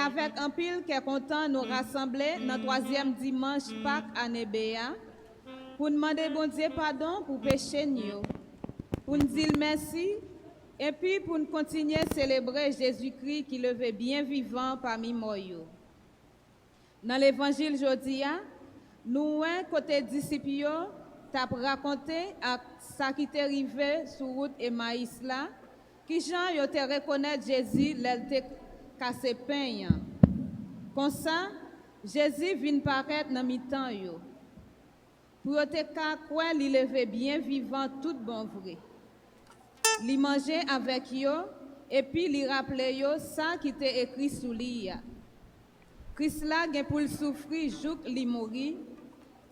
avec un pile qui est content nous rassembler dans le troisième dimanche Pâques année BA pour demander bon Dieu pardon pour péché nous, pour nous dire merci et puis pour nous continuer à célébrer Jésus-Christ qui levait bien vivant parmi nous. Dans l'évangile aujourd'hui, nous côté disciples t'a raconté à ça qui t'est arrivé sur route Emmaüs là, qui gens yo te reconnaître Jésus l'elle te cassé pain. Comme ça, Jésus vient paraître dans mi-temps yo. Pour te quoi li lever bien vivant tout bon vrai. Li manger avec yo et puis li rappeler yo ça qui t'est écrit sous lui. Christ là gen pour souffrir jouk li mourir,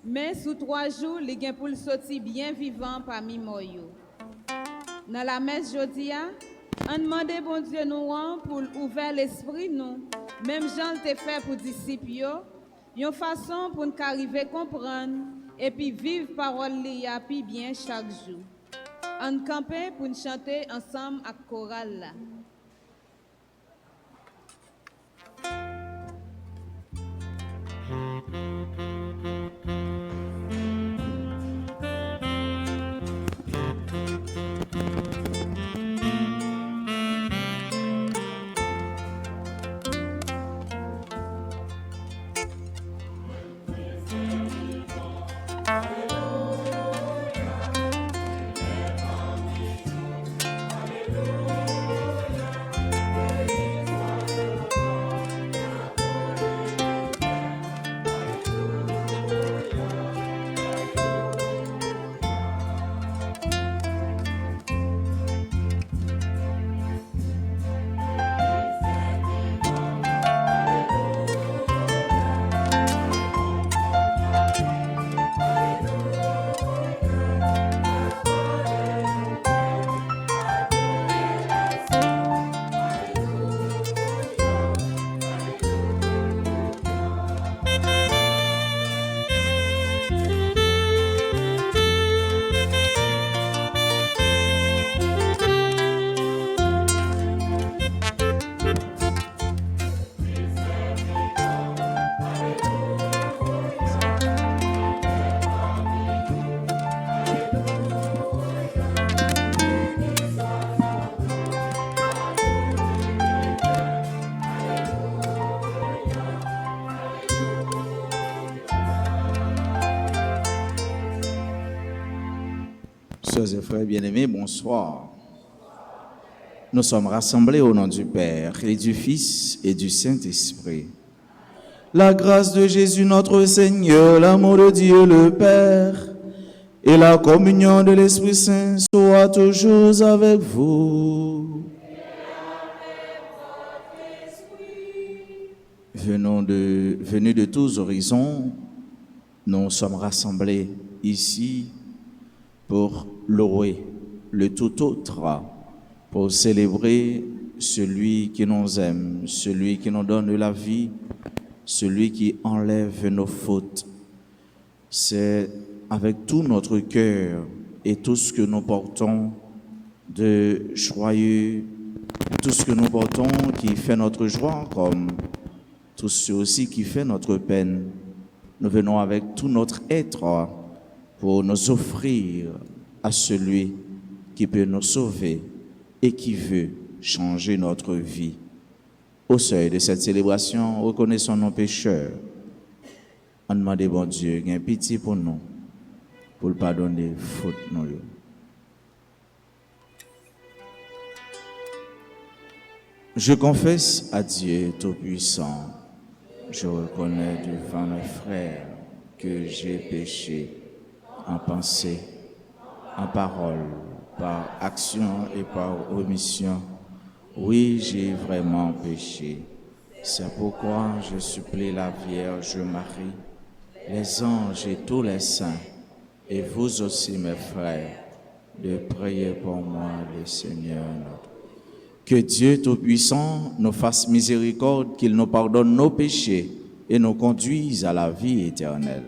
mais sous 3 jours li gen pour sortir bien vivant parmi moi. Dans la messe jodia, on demande bon Dieu nous pour ouvrir l'esprit nous, même Jean te fait pour disciples, une façon pour nous arriver comprendre et puis vivre parole li a puis bien chaque jour. On camper pour nous chanter ensemble à chorale là. Sœurs et frères bien-aimés, bonsoir. Nous sommes rassemblés au nom du Père et du Fils et du Saint-Esprit. La grâce de Jésus notre Seigneur, l'amour de Dieu le Père et la communion de l'Esprit Saint soient toujours avec vous. Venus de tous horizons, nous sommes rassemblés ici pour louer le tout autre, pour célébrer celui qui nous aime, celui qui nous donne la vie, celui qui enlève nos fautes. C'est avec tout notre cœur et tout ce que nous portons de joyeux, tout ce que nous portons qui fait notre joie, comme tout ce aussi qui fait notre peine. Nous venons avec tout notre être pour nous offrir à celui qui peut nous sauver et qui veut changer notre vie. Au seuil de cette célébration, reconnaissons nos pécheurs. On demande bon Dieu, qu'il ait pitié pour nous, pour le pardonner faute nous. Je confesse à Dieu Tout-Puissant, je reconnais devant mes frères que j'ai péché en pensée, en parole, par action et par omission. Oui, j'ai vraiment péché. C'est pourquoi je supplie la Vierge Marie, les anges et tous les saints, et vous aussi mes frères, de prier pour moi le Seigneur notre. Que Dieu Tout-Puissant nous fasse miséricorde, qu'il nous pardonne nos péchés et nous conduise à la vie éternelle.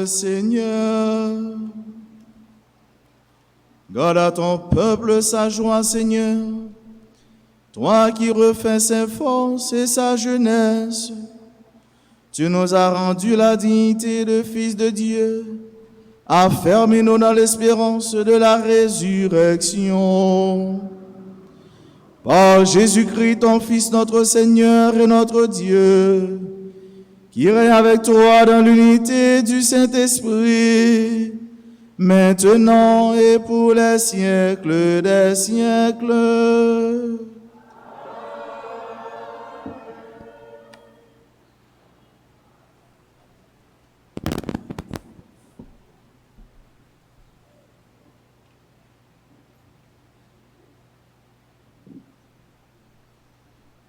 Seigneur. Garde à ton peuple sa joie, Seigneur. Toi qui refais ses forces et sa jeunesse, tu nous as rendu la dignité de fils de Dieu. Affermis-nous dans l'espérance de la résurrection. Par Jésus-Christ, ton Fils, notre Seigneur et notre Dieu, qui règne avec toi dans l'unité du Saint-Esprit, maintenant et pour les siècles des siècles.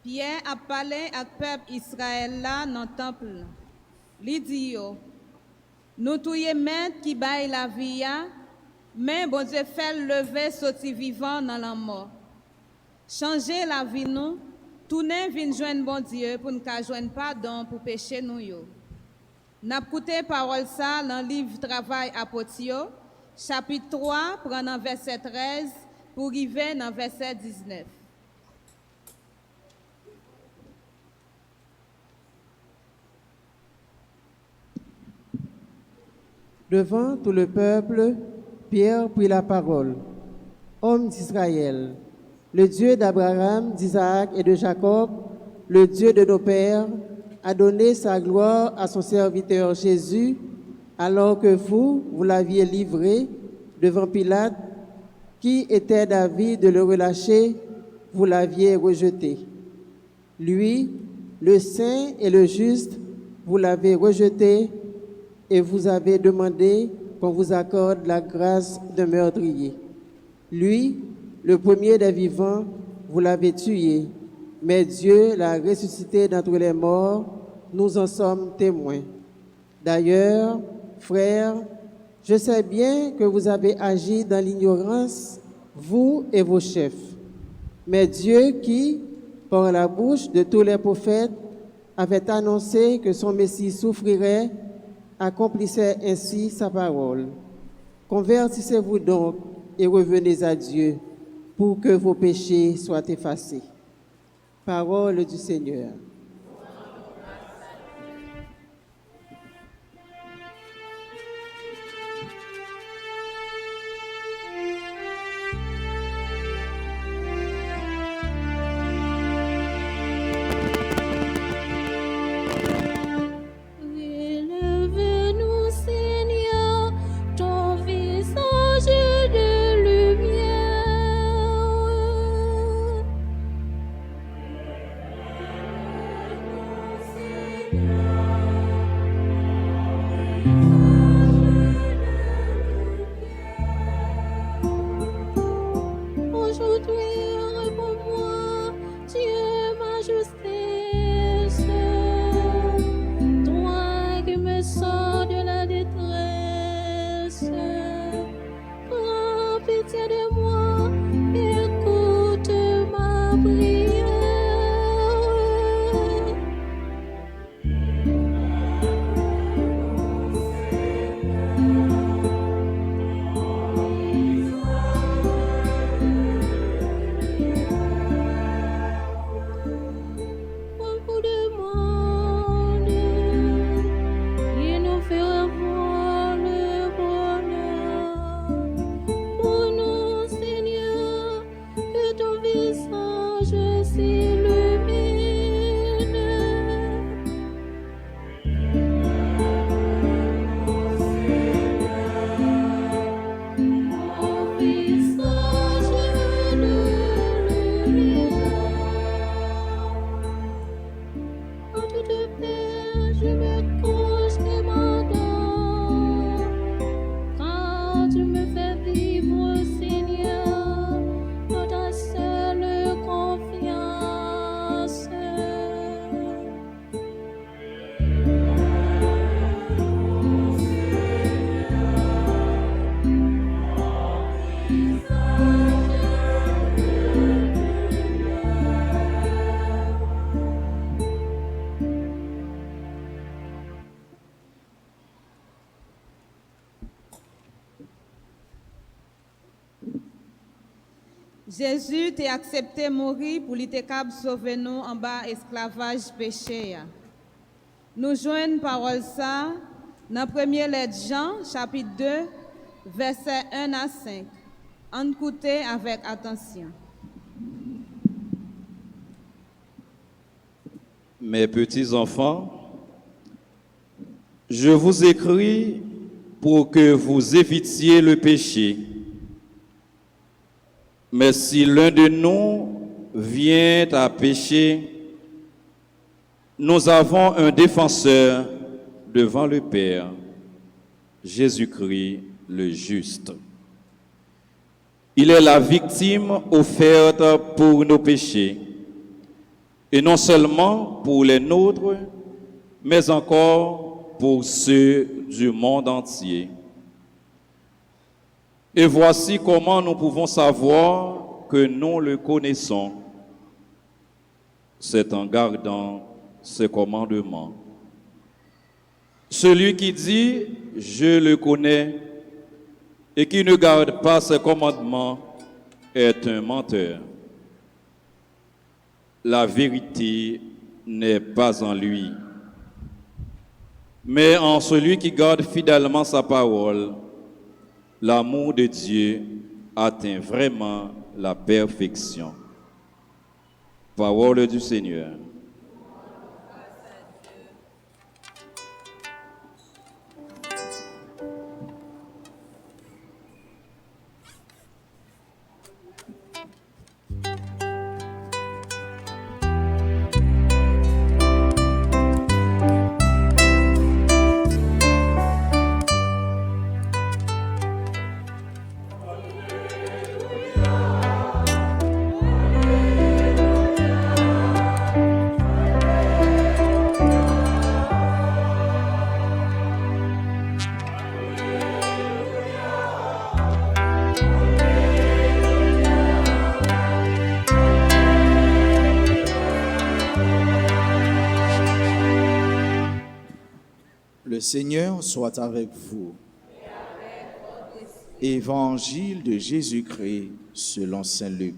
Pierre a parlé avec le peuple Israël là dans le temple. Il dit yo, nous touye maître qui baille la vie, mais bon Dieu fait lever sorti vivant dans la mort. Changer la vie nous, tourner vinn joindre bon Dieu pour nous joindre pardon pour pécher nous yo. N'a écouté parole ça dans le livre Travail Apotio, chapitre 3, prenant verset 13 pour arriver dans verset 19. Devant tout le peuple, Pierre prit la parole. Homme d'Israël, le Dieu d'Abraham, d'Isaac et de Jacob, le Dieu de nos pères, a donné sa gloire à son serviteur Jésus, alors que vous l'aviez livré devant Pilate, qui était d'avis de le relâcher, vous l'aviez rejeté. Lui, le saint et le juste, vous l'avez rejeté, et vous avez demandé qu'on vous accorde la grâce d'un meurtrier. Lui, le premier des vivants, vous l'avez tué, mais Dieu l'a ressuscité d'entre les morts, nous en sommes témoins. D'ailleurs, frères, je sais bien que vous avez agi dans l'ignorance, vous et vos chefs. Mais Dieu qui, par la bouche de tous les prophètes, avait annoncé que son Messie souffrirait, accomplissait ainsi sa parole. Convertissez-vous donc et revenez à Dieu pour que vos péchés soient effacés. Parole du Seigneur. Jésus t'a accepté mourir pour lui te cap sauver nous en bas esclavage péché. Nous joignons parole ça dans 1er lettre Jean, chapitre 2, versets 1 à 5. Écoutez avec attention. Mes petits enfants, je vous écris pour que vous évitiez le péché. Mais si l'un de nous vient à pécher, nous avons un défenseur devant le Père, Jésus-Christ le juste. Il est la victime offerte pour nos péchés, et non seulement pour les nôtres, mais encore pour ceux du monde entier. Et voici comment nous pouvons savoir que nous le connaissons. C'est en gardant ses commandements. Celui qui dit « je le connais » et qui ne garde pas ses commandements est un menteur. La vérité n'est pas en lui. Mais en celui qui garde fidèlement sa parole, l'amour de Dieu atteint vraiment la perfection. Parole du Seigneur. Le Seigneur soit avec vous. Évangile de Jésus-Christ selon saint Luc.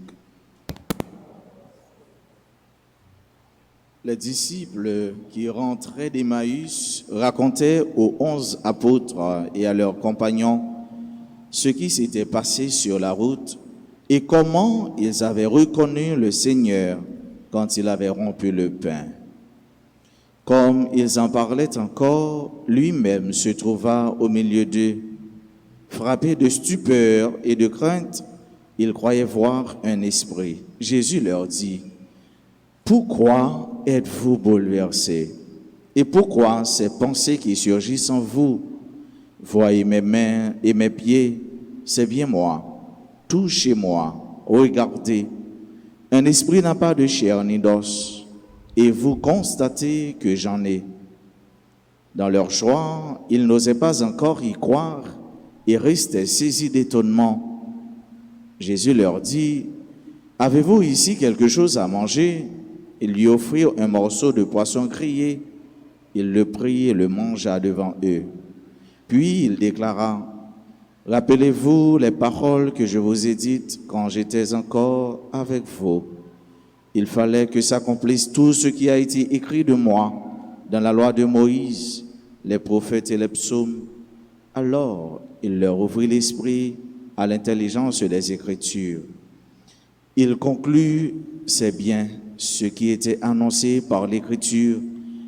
Les disciples qui rentraient d'Emmaüs racontaient aux 11 apôtres et à leurs compagnons ce qui s'était passé sur la route et comment ils avaient reconnu le Seigneur quand il avait rompu le pain. Comme ils en parlaient encore, lui-même se trouva au milieu d'eux. Frappés de stupeur et de crainte, ils croyaient voir un esprit. Jésus leur dit, « Pourquoi êtes-vous bouleversés? Et pourquoi ces pensées qui surgissent en vous? Voyez mes mains et mes pieds, c'est bien moi. Touchez-moi, regardez. Un esprit n'a pas de chair ni d'os. Et vous constatez que j'en ai. » Dans leur joie, ils n'osaient pas encore y croire et restaient saisis d'étonnement. Jésus leur dit, « Avez-vous ici quelque chose à manger ?» Ils lui offrirent un morceau de poisson grillé. Il le prit et le mangea devant eux. Puis il déclara, « Rappelez-vous les paroles que je vous ai dites quand j'étais encore avec vous. Il fallait que s'accomplisse tout ce qui a été écrit de moi dans la loi de Moïse, les prophètes et les psaumes. » Alors il leur ouvrit l'esprit à l'intelligence des Écritures. Il conclut, c'est bien ce qui était annoncé par l'Écriture,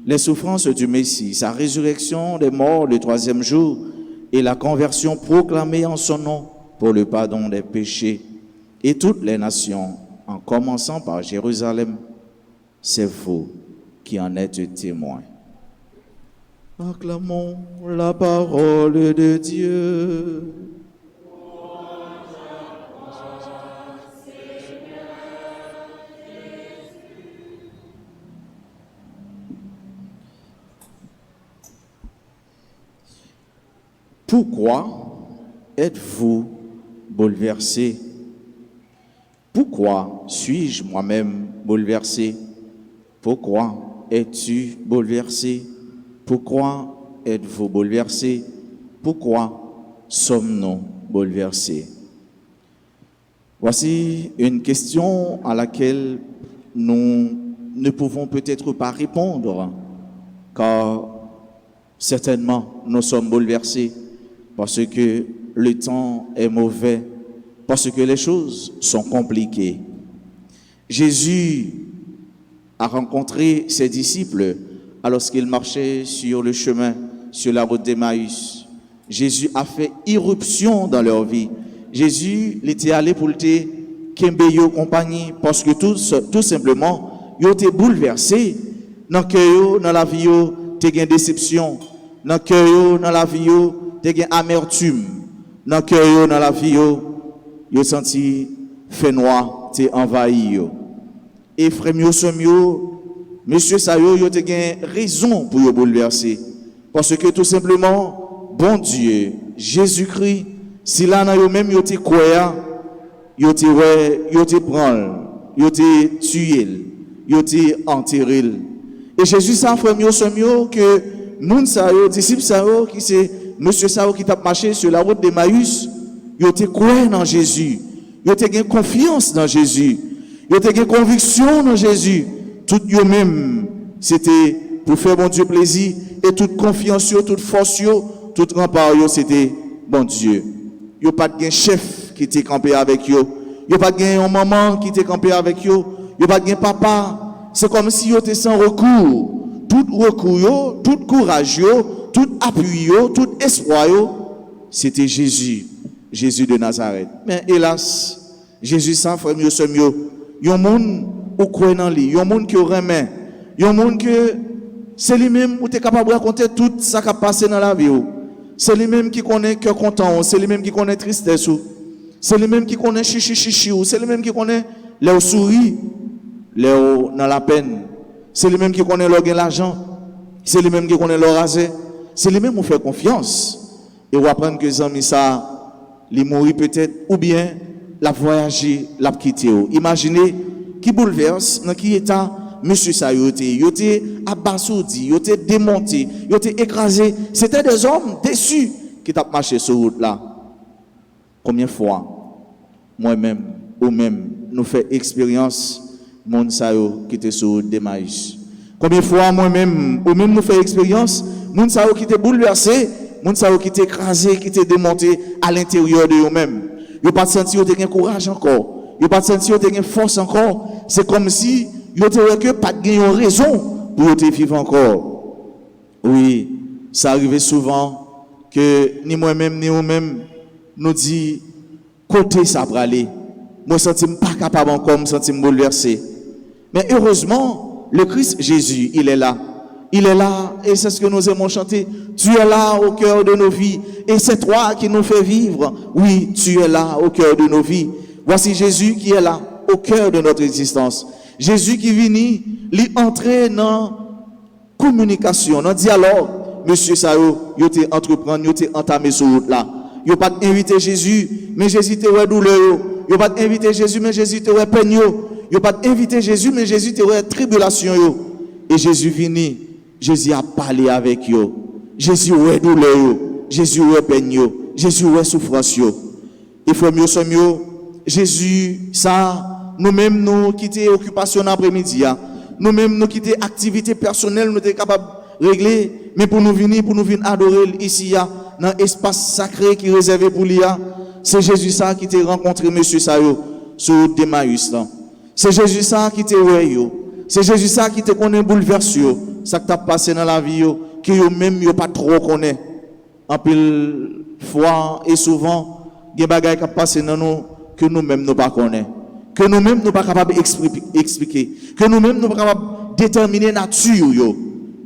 les souffrances du Messie, sa résurrection des morts le 3e jour et la conversion proclamée en son nom pour le pardon des péchés. Et toutes les nations, en commençant par Jérusalem, c'est vous qui en êtes témoins. Acclamons la parole de Dieu. Pourquoi êtes-vous bouleversés? Pourquoi suis-je moi-même bouleversé? Pourquoi es-tu bouleversé? Pourquoi êtes-vous bouleversé? Pourquoi sommes-nous bouleversés? Voici une question à laquelle nous ne pouvons peut-être pas répondre, car certainement nous sommes bouleversés parce que le temps est mauvais, parce que les choses sont compliquées. Jésus a rencontré ses disciples alors qu'il marchait sur le chemin, sur la route d'Emmaüs. Jésus a fait irruption dans leur vie. Jésus était allé pour te Kembeyo compagnie parce que tout simplement, ils étaient bouleversés. Dans le cœur, dans la vie, ils ont déception. Dans le cœur, dans la vie, ils ont amertume. Dans le cœur, dans la vie, ils ont senti fait noir, ils ont envahi. Et frère monsieur Sayo, ils ont raison pour vous bouleverser. Parce que tout simplement, bon Dieu, Jésus-Christ, si là, dans même, ils ont croyant, ils ont pris, ils ont tué, ils ont enterré. Et Jésus, ça, frère mieux, que moun Sayo, disciple Sayo, qui c'est monsieur Sayo qui t'a marché sur la route d'Emmaüs, ils ont croyant dans Jésus. Ils ont confiance dans Jésus. Ils ont conviction dans Jésus. Tout eux-mêmes, c'était pour faire bon Dieu plaisir. Et toute confiance, toute force, tout rempart, c'était bon Dieu. Ils n'ont pas de chef qui était campé avec eux. Ils n'ont pas de maman qui était campé avec eux. Ils n'ont pas de papa. C'est comme si ils étaient sans recours. Tout recours, tout courage, tout appui, tout espoir, c'était Jésus. Jésus de Nazareth. Mais hélas, Jésus sans frère mieux ce mieux. Il y a un monde qui croit dans lui. Il y a un monde qui remet. Il y a un monde que c'est lui-même qui est capable de raconter tout ça qui a passé dans la vie. C'est lui-même qui connaît cœur content. C'est lui-même qui connaît tristesse. C'est lui-même qui connaît chichi. C'est lui-même qui connaît les souris, les dans la peine. C'est lui-même qui connaît l'argent. C'est lui-même qui connaît le rasé. C'est lui-même qui fait confiance. Et on apprend que les amis ça, les mourir peut-être, ou bien la voyager, la quitter. Imaginez qui bouleverse, dans qui état monsieur ça il était abasourdi, il était démonté, il était écrasé. C'était des hommes déçus qui t'a marché sur route là. Combien de fois moi-même ou même nous fait expérience mon sayo qui était sur route d'Emmaüs. Combien de fois moi-même ou même nous fait expérience mon sayo qui était bouleversé, mon sayo qui était écrasé, qui était démonté à l'intérieur de eux-mêmes. Ils n'ont pas senti qu'ils ont courage encore. Ils n'ont pas senti qu'ils ont force encore. C'est comme si ils n'ont pas de raison pour vivre encore. Oui, ça arrive souvent que ni moi-même ni vous-même nous dit côté ça pour aller. Moi, je ne suis pas capable encore, je me sens bouleversé. Mais heureusement, le Christ Jésus, il est là. Il est là, et c'est ce que nous aimons chanter. Tu es là au cœur de nos vies, et c'est toi qui nous fais vivre. Oui, tu es là au cœur de nos vies. Voici Jésus qui est là, au cœur de notre existence. Jésus qui vient, lui entrer dans communication, dans dialogue. Monsieur Sao, il était entreprendre, il était entamé sur route là. Il n'a pas invité Jésus, mais Jésus était douleur. Il n'a pas invité Jésus, mais Jésus était peine. Il n'a pas invité Jésus, mais Jésus était tribulation. Et Jésus vient. Jésus a parlé avec eux. Jésus a douleur. Jésus a peine. Jésus a souffrance. Il faut mieux se mieux. Jésus, ça, nous-mêmes, nous quitter occupation après-midi. Nous-mêmes, nous quitter activité personnelle, nous sommes capables de régler. Mais pour nous venir adorer ici, dans l'espace sacré qui est réservé pour lui, c'est Jésus ça qui t'a rencontré, monsieur Sayo, sur Emmaüs. C'est Jésus ça qui t'a oué. C'est Jésus ça qui te connaît bouleversé. Ça qui t'a passé dans la vie, que vous-même pas trop connaît. En pile fois et souvent, il y a des choses qui passent dans nous que nous-mêmes nous pas connaissons. Que nous-mêmes nous pas capables d'expliquer. Que nous-mêmes nous pas capables de déterminer la nature.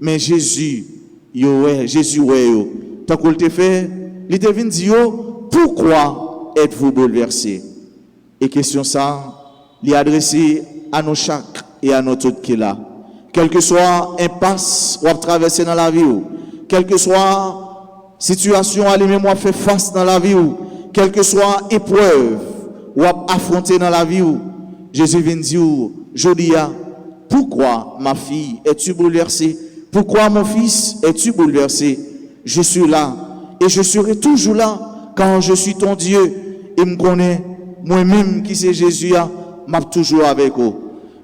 Mais Jésus, Jésus, tant qu'il te fait, il te vient dire, pourquoi êtes-vous bouleversés? Et question ça, il est adressé à nous chaque et à nous toutes qui là. Quelle que soit impasse ou à traverser dans la vie, quelle que soit situation à lui-même fait face dans la vie, quelle que soit épreuve ou à affronter dans la vie, Jésus vient dire, Jodia, pourquoi ma fille es-tu bouleversée? Pourquoi mon fils es-tu bouleversé? Je suis là et je serai toujours là quand je suis ton Dieu et me connais moi-même qui c'est Jésus, m'a toujours avec vous.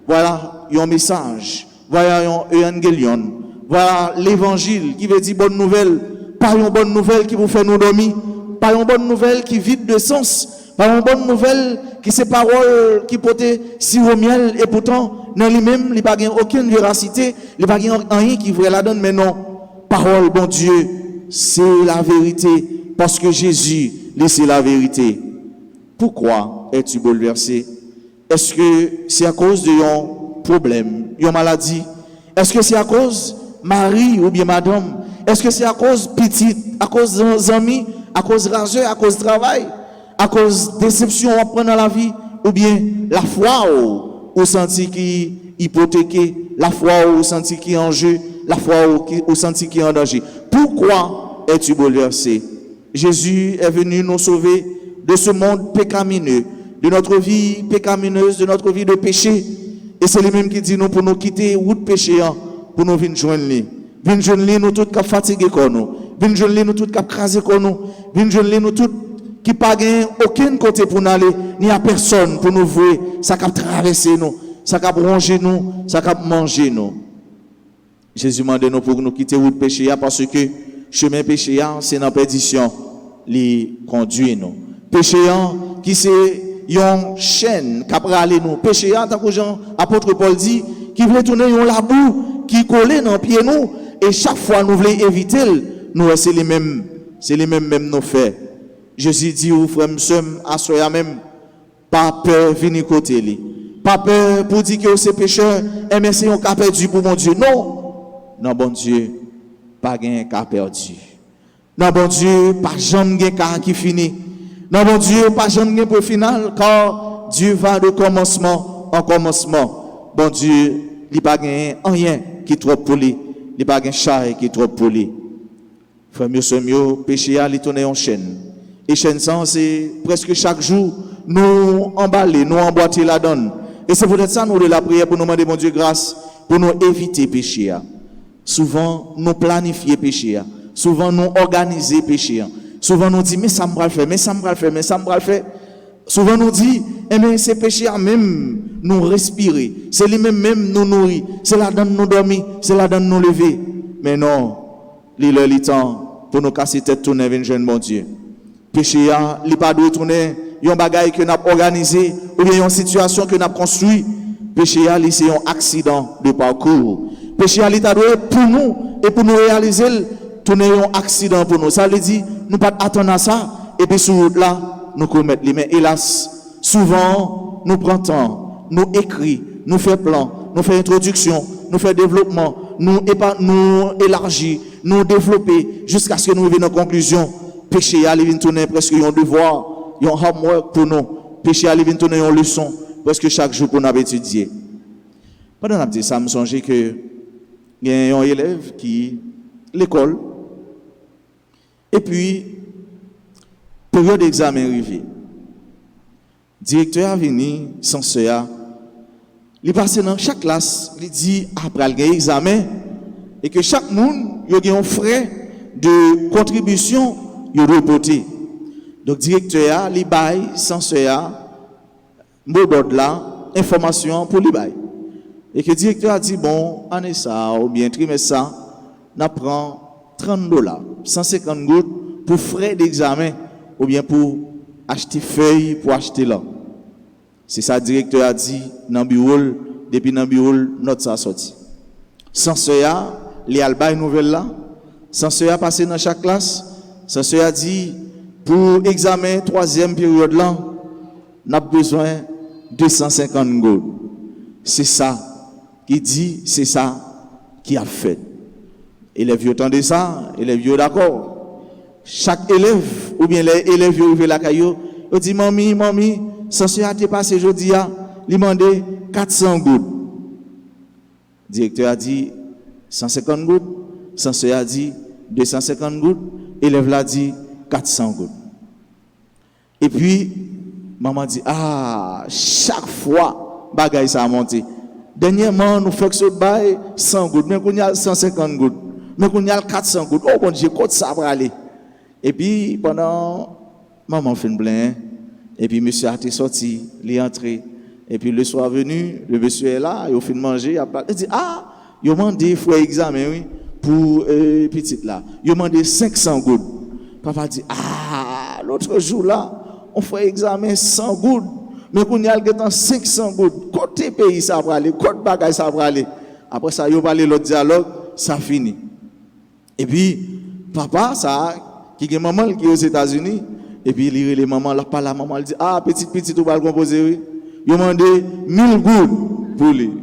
Voilà un message, voilà un évangélion, voilà l'évangile qui veut dire bonne nouvelle, pas une bonne nouvelle qui vous fait nous dormir, pas une bonne nouvelle qui vide de sens, pas une bonne nouvelle qui c'est parole qui porte si au miel et pourtant dans lui-même il n'y a pas aucune véracité, il n'y a pas rien qui vrai la donne, mais non, parole bon Dieu, c'est la vérité parce que Jésus c'est la vérité. Pourquoi es-tu bouleversé? Est-ce que c'est à cause d'un problème, d'une maladie? Est-ce que c'est à cause Marie ou bien madame? Est-ce que c'est à cause petite, à cause des amis, à cause rageux, à cause travail, à cause déception on prend dans la vie? Ou bien la foi ou senti qui hypothéqué, la foi ou senti qui est en jeu, la foi ou senti qui est en danger? Pourquoi es-tu bouleversé? Jésus est venu nous sauver de ce monde pécamineux, de notre vie pécamineuse, de notre vie de péché. Et c'est lui-même qui dit nous pour nous quitter route péché pour nous venir joindre lui. Venir joindre lui nous tous qui fatigués comme nous. Venir joindre lui nous tous qui crasés comme nous. Venir joindre lui nous tous qui pas gain aucun côté pour nous aller, ni à personne pour nous voir, ça qui traverser nous, ça qui ronger nous, ça qui manger nous. Jésus m'a dit nous pour nous quitter route péché parce que chemin péché c'est dans perdition, li conduit nous. Péché qui c'est une chaîne qui a aller nous. Péché tant que Jean apôtre Paul dit qui voulait tourner un labou qui collait dans pied nous et chaque fois nous voulons éviter nous c'est les mêmes nous fait. Jésus dit aux frères à soi même pas peur venir côté lui. Pas peur pour dire que c'est pécheur et mais c'est un cas perdu pour mon Dieu. Non bon Dieu pas gain cas perdu. Non bon Dieu pas jamais gain cas qui finit. Non, bon Dieu, pas jamais pour final, car Dieu va de commencement en commencement. Bon Dieu, il n'y a pas rien qui est trop pour lui. Il n'y a pas de chai qui est trop pour lui. Frère, mieux, péché a tourné en chaîne. Et chaîne sans, c'est presque chaque jour, nous emballer, nous emboîter la donne. Et c'est peut-être ça, nous, de la prière pour nous demander, bon Dieu, grâce, pour nous éviter péché. Souvent, nous planifier péché. Souvent, nous organiser péché. Souvent nous dit mais ça me va le faire, mais ça me va le faire, mais ça me va le faire. Souvent nous dit mais c'est péché à même nous respirer, c'est lui même nous nourrir, c'est là dedans nous dormir, c'est là dedans nous lever. Mais non, il temps pour nous casser tête tourner vers jeune bon Dieu. Péché il pas doit tourner un bagage que n'a organisé ou bien une situation que n'a construit. Péché c'est un accident de parcours. Péché il doit pour nous et pour nous réaliser tourner un accident pour nous. Ça veut dire nous pas attendre à ça et puis sur route là nous commettre les mais hélas souvent nous prenons temps, nous écrit, nous fait plan, nous fait introduction, nous fait développement, nous élargir, nous développer jusqu'à ce que nous arrivions à la conclusion. Péché à vient tourner presque un devoir, un homework pour nous. Péché à vient tourner une leçon presque chaque jour pour nous étudier. Pendant que je dis ça, je me songe que il y a un élève qui l'école. Et puis, période d'examen arrivée. Directeur a venu, censeur, il passe dans chaque classe, il dit après le examen, et que chaque monde, il y a un frais de contribution, il doit reporter. Donc, directeur, il bail, censeur, mot là, information pour lui bail. Et que le directeur a dit, bon, année ça, ou bien trimestre ça, on prend $30, 150 gouttes pour frais d'examen ou bien pour acheter feuilles pour acheter là. C'est ça le directeur a dit dans le bureau, depuis dans le bureau, note ça sorti. Censeur, les alba nouvelle là, censeur a passé dans chaque classe, censeur a dit pour examen 3e période là, on a besoin de 250 gouttes. C'est ça qui dit, c'est ça qui a fait. Élèves entendent ça, élèves d'accord. Chaque élève, ou bien les élèves qui arrivent la caillou, ils disent Mami, censeur a dépassé aujourd'hui, il m'a demandé 400 gouttes. Le directeur a dit 150 gouttes, censeur a dit 250 gouttes, élève l'a dit 400 gouttes. Et puis, maman dit chaque fois, bagaille ça a monté. Dernièrement, nous faisons ce bail 100 gouttes, mais qu'on y a 150 gouttes. Mais qu'on y a 400 gouttes. Oh bon Dieu, côté ça pour aller. Et puis, pendant, maman fait une blague, Et puis monsieur a été sorti, il est entré. Et puis le soir venu, le monsieur est là, il a fait manger, il dit, ah, il a demandé frère examen, oui, pour petite là. Il a demandé 500 gouttes. Papa dit, ah, l'autre jour là, on fait examen 100 gouttes. Mais qu'on y a le 500 gouttes. Côté pays ça va aller, côté bagage ça va aller. Après ça, il a parlé l'autre dialogue, ça finit. Et puis, papa, ça, qui est maman qui est aux États-Unis, et puis il les mamans, là, pas la maman, elle dit, ah, petite, on va le composer, oui. Il a demandé 1000 gouttes pour lui.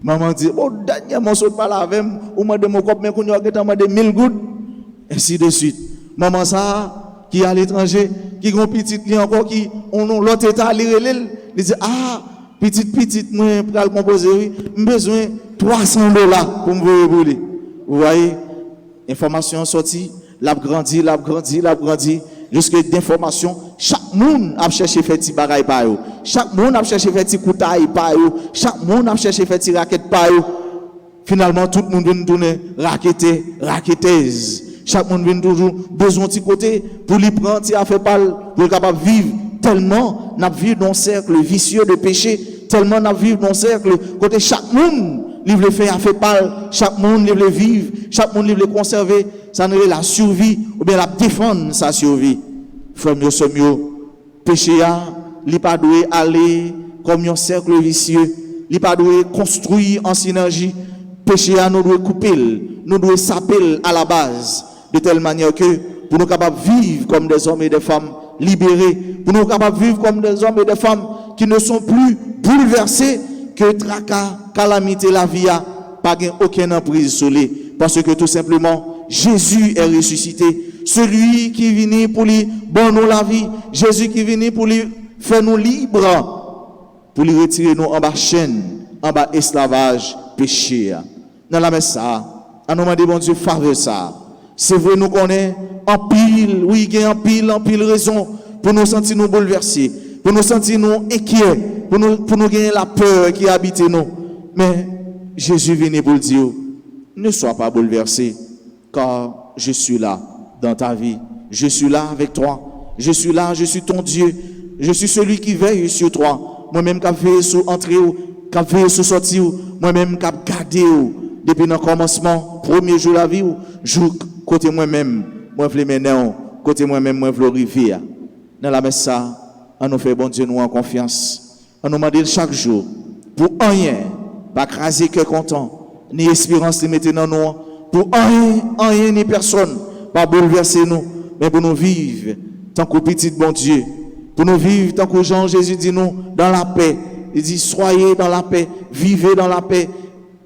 Maman dit, oh, dernièrement, saute pas la même, ou m'a demandé mon cop, mais qu'on y a demandé 1000 gouttes, ainsi de suite. Maman, ça, qui est à l'étranger, qui est petit, qui encore, qui, on l'autre état, il dit, ah, petite, moi, pour le composer, oui, j'ai besoin de $300 pour me voir pour lui. Vous voyez, information sortie, l'a grandi, jusqu'à d'information, chaque monde a cherché faire petit bagaille par eux. Chaque monde a cherché faire petit coutaille par eux. Chaque monde a cherché faire petit raquette par eux. Finalement, tout le monde vient tourner raquetteuse. Chaque monde vient toujours besoin de petit côté pour lui prendre, à faire parler, pour être capable de vivre. Tellement, n'a vivre dans un cercle vicieux de péché. Tellement, n'a vivre dans un cercle côté chaque monde. Il veut faire affaire parler, chaque monde veut vivre, chaque monde veut conserver, ça n'est la survie ou bien la défendre sa survie. Frère mieux, péché il pas doit aller comme un cercle vicieux, il pas doit construire en synergie. Péché nous doit couper, nous doit saper à la base de telle manière que pour nous capables de vivre comme des hommes et des femmes libérés, pour nous capables de vivre comme des hommes et des femmes qui ne sont plus bouleversés que tracas, calamité, la vie a pas aucune emprise sur lui. Parce que tout simplement, Jésus est ressuscité. Celui qui est venu pour lui donner la vie. Jésus qui est venu pour lui faire nous libres. Pour lui retirer nous en bas chaîne, en bas esclavage, péché. Dans la messe ça, à nous demander bon Dieu faveur ça. C'est vrai nous connaissons en pile, oui, il y a en pile raison pour nous sentir nous bouleversés, pour nous sentir nous inquiets. Pour nous gagner la peur qui habite nous. Mais Jésus vient pour dire, ne sois pas bouleversé, car je suis là dans ta vie. Je suis là avec toi. Je suis là, je suis ton Dieu. Je suis celui qui veille sur toi. Moi-même qui veille sur entrée, qui veille sur sortie, moi-même qui gardé depuis le commencement, premier jour de la vie, jour côté moi-même, moi je veux côté moi-même, moi je veux rivière. Dans la messe ça, on nous fait bon Dieu nous en confiance. On nous demande chaque jour, pour rien, pas craser que content, ni espérance de mettre dans nous, pour rien, ni personne, pas bouleverser nous, mais pour nous vivre tant que petit bon Dieu, pour nous vivre tant que Jean Jésus dit nous dans la paix. Il dit soyez dans la paix, vivez dans la paix,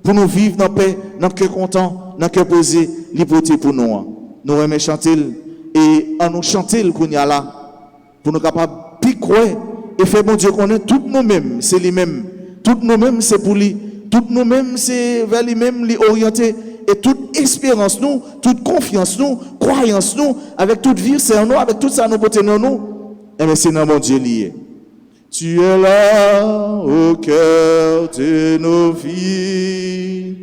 pour nous vivre dans la paix, dans le cœur content, dans le cœur posé, l'hypothèse pour nous. Nous aimons chanter et en nous chanter le qu'on y a là, pour nous capables de piquer. Et fait bon Dieu connaît tout nous-mêmes, c'est lui-même. Tout nous-mêmes, c'est pour lui. Tout nous-mêmes, c'est vers lui-même, lui orienter. Et toute espérance, nous, toute confiance, nous, croyance, nous, avec toute vie, c'est en nous, avec tout ça, nous potons nous. Et bien, c'est dans mon Dieu lié. Tu es là au cœur de nos vies.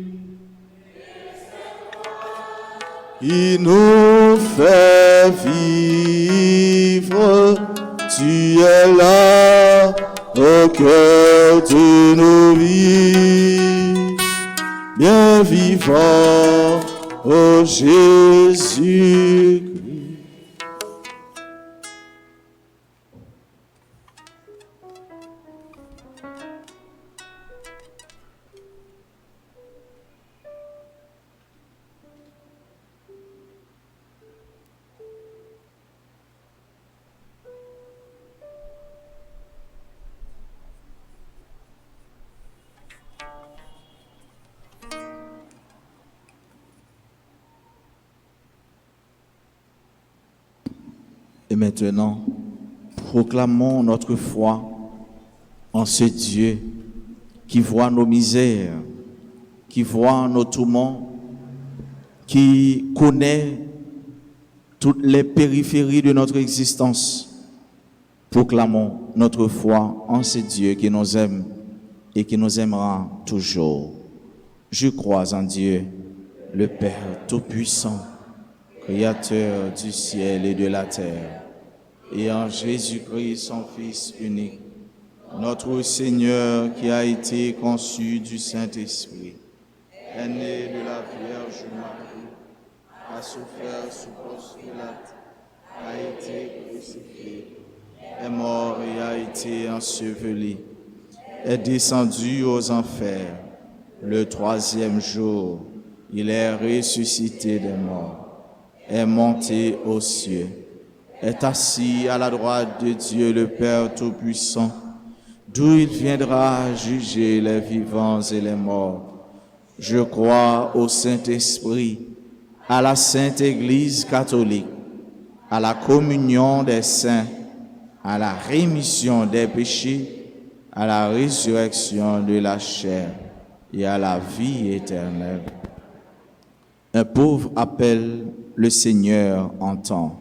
Il nous fait vivre. Tu es là au cœur de nos vies, bien vivant, ô Jésus. Et maintenant, proclamons notre foi en ce Dieu qui voit nos misères, qui voit nos tourments, qui connaît toutes les périphéries de notre existence. Proclamons notre foi en ce Dieu qui nous aime et qui nous aimera toujours. Je crois en Dieu, le Père Tout-Puissant, Créateur du ciel et de la terre, et en Jésus-Christ, son Fils unique, notre Seigneur qui a été conçu du Saint-Esprit, est né de la Vierge Marie, a souffert sous Ponce Pilate, a été crucifié, est mort et a été enseveli, est descendu aux enfers. Le troisième jour, il est ressuscité des morts, est monté aux cieux, est assis à la droite de Dieu le Père Tout-Puissant, d'où il viendra juger les vivants et les morts. Je crois au Saint-Esprit, à la Sainte Église catholique, à la communion des saints, à la rémission des péchés, à la résurrection de la chair et à la vie éternelle. Un pauvre appelle, le Seigneur entend.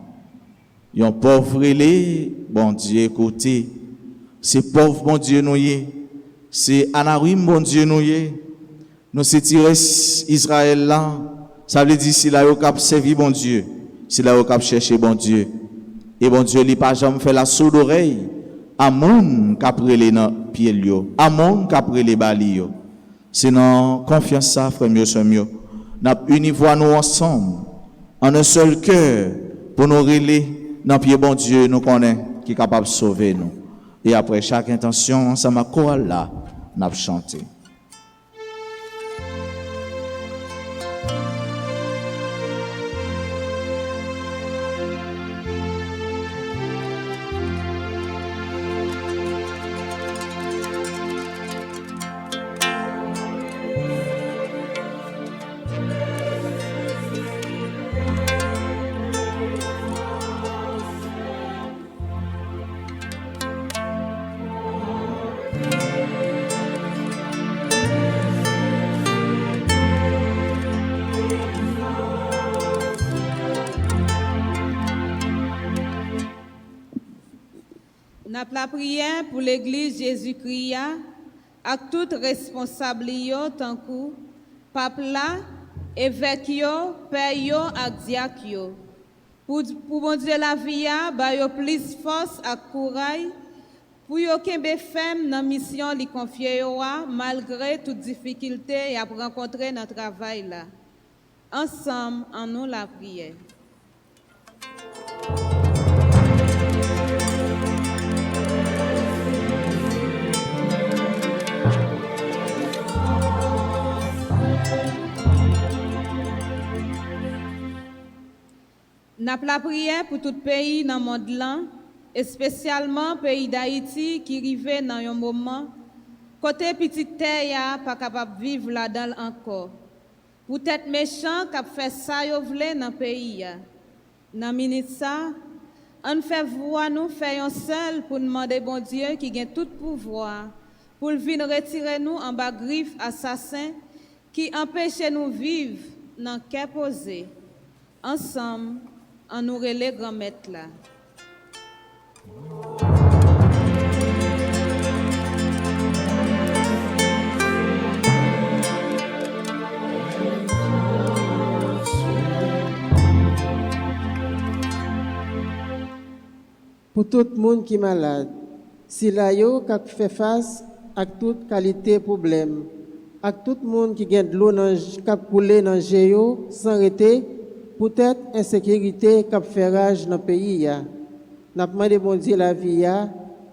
Un pauvre relé, bon Dieu écoutez. C'est pauvre bon Dieu nous y. C'est anarim bon Dieu nous y. Nous c'est tiré Israël là. Ça veut dire si là au cap servi bon Dieu. Si là au cap chercher bon Dieu. Et bon Dieu lui pas jamais fait la sourde oreille. À moun qu'après les pieds lio. À moun qu'après les bali yo. Sinon confiance ça frère mieux c'est mieux. N'a uni voix nous ensemble en un seul cœur pour nous relayer dans pied bon Dieu nous connaît qui est capable de sauver nous. Et après chaque intention, ça m'a chorale là, n'a chanté. N'a la prière pour l'église Jésus-Christ avec tout responsable tant que pape là, évêque yo, père yo ak diak yo. Pour bon Dieu la vie ba yo plus force ak courage pour yo kembe femme dans mission li confié yo malgré toute difficulté y a rencontré dans travail là. Ensemble en nous la prière. N'a la prière pour tout pays dans le monde là, et spécialement pays d'Haïti qui rive dans un moment côté petite terre pas capable vivre là-dedans encore. Pour être méchant qui fait ça yo vle dans pays. Dans minute ça, on fait voir nous faire un seul pour demander bon Dieu qui a tout pouvoir pour venir retirer nous en bas griffe assassin qui empêche nous vivre dans quai posé. Ensemble en nous relais grand maître là. Pour tout le monde qui est malade, si là yo qui fait face à toute qualité problème, à tout le monde qui gagne de l'eau qui coule dans géo sans arrêter, peut-être insécurité qui fait rage dans le pays. N'a demandé bon Dieu la vie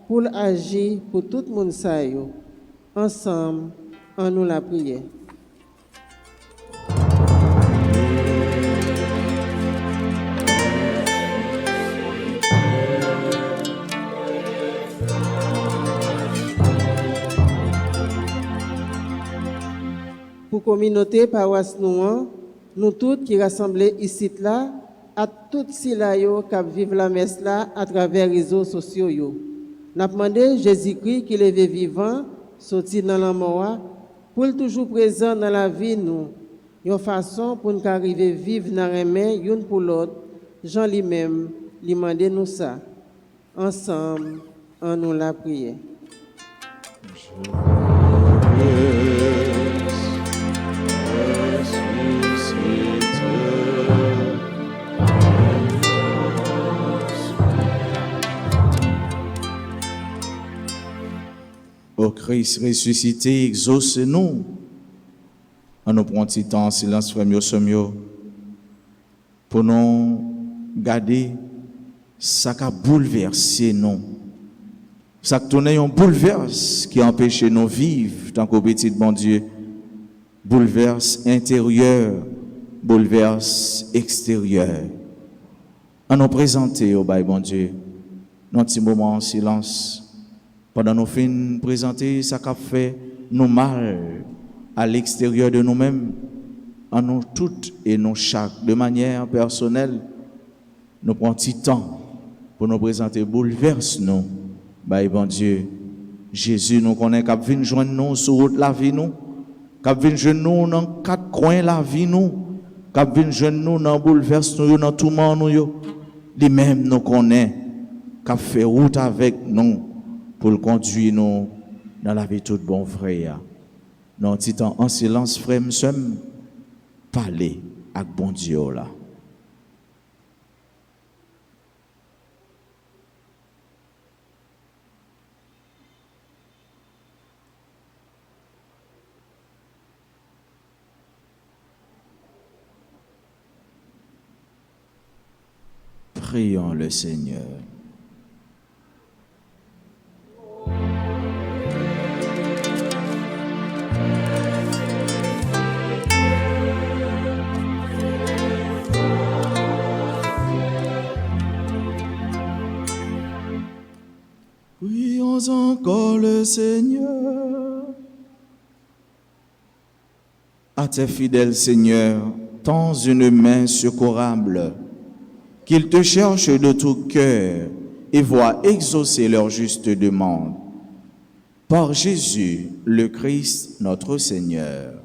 pour agir pour tout le monde ça yo. Ensemble, en nous la prière. Pour communauté paroisse nous toutes qui rassemblés ici là, à toutes ces là qui vivent la messe là à travers les réseaux sociaux yo. N'a demandé Jésus-Christ qui est vivant, sorti dans la mort, pour le toujours présent dans la vie nous. Une façon pour nous arriver vivre dans les mains une pour l'autre, Jean lui-même, lui demandé nous ça. Ensemble, en nous la prière. Christ ressuscité, exauce-nous. En nous prenant petit temps, silence, frère, pour nous garder ça qui a bouleversé nous. Ça qui tourne un bouleverse qui empêche nous vivre tant qu'au petit bon Dieu. Bouleverse intérieur, bouleverse extérieur. En nous présenter au bail bon Dieu, dans un petit moment en silence, pendant nous fin présenter ça qui a fait nous mal à l'extérieur de nous-mêmes, en nous toutes et nous chaque, de manière personnelle, nous prenons un petit temps pour nous présenter, bouleverse nous, bail bon Dieu. Jésus nous connaît, qui vient joindre nous sur route la vie nous, qui vient joindre nous dans quatre coins la vie nous, qui vient joindre nous dans bouleverse nous, dans tout le monde nous, lui-même nous connaît, qui fait route avec nous pour le conduire nous dans la vie toute bon frère. Dans un petit temps en silence, frère, nous sommes parler avec bon Dieu là. Prions le Seigneur. Prions encore le Seigneur. À tes fidèles, Seigneur, tends une main secourable, qu'ils te cherchent de tout cœur et voient exaucer leur juste demande. Par Jésus, le Christ, notre Seigneur.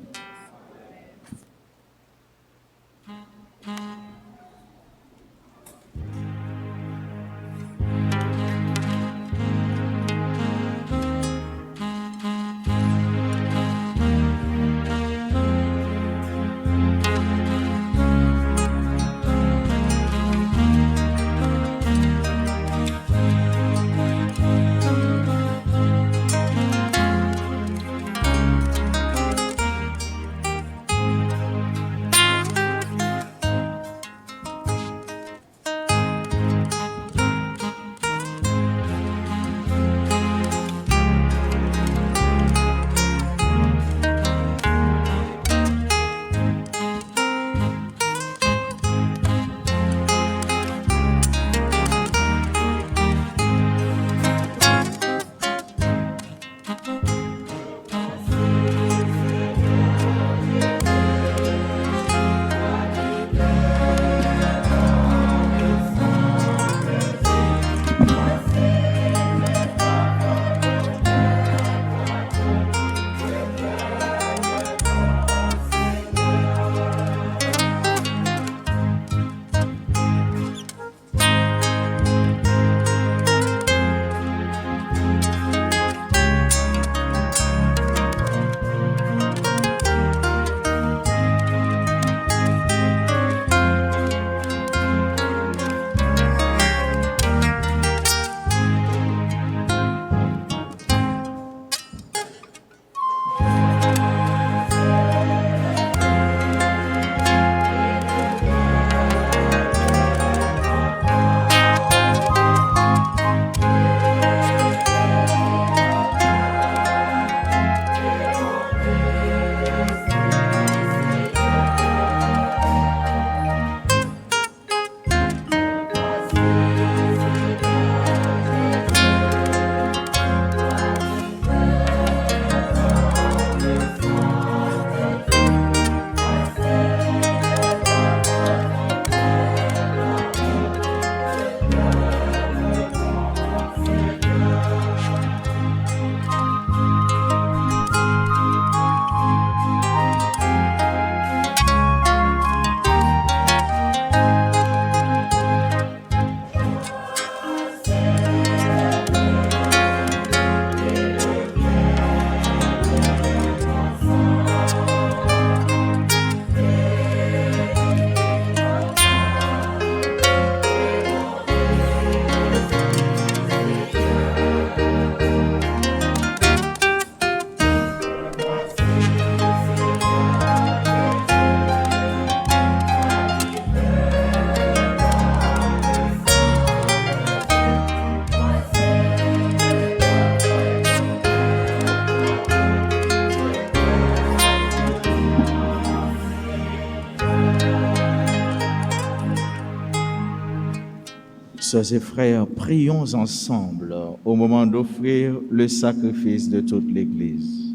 Sœurs et frères, prions ensemble au moment d'offrir le sacrifice de toute l'Église.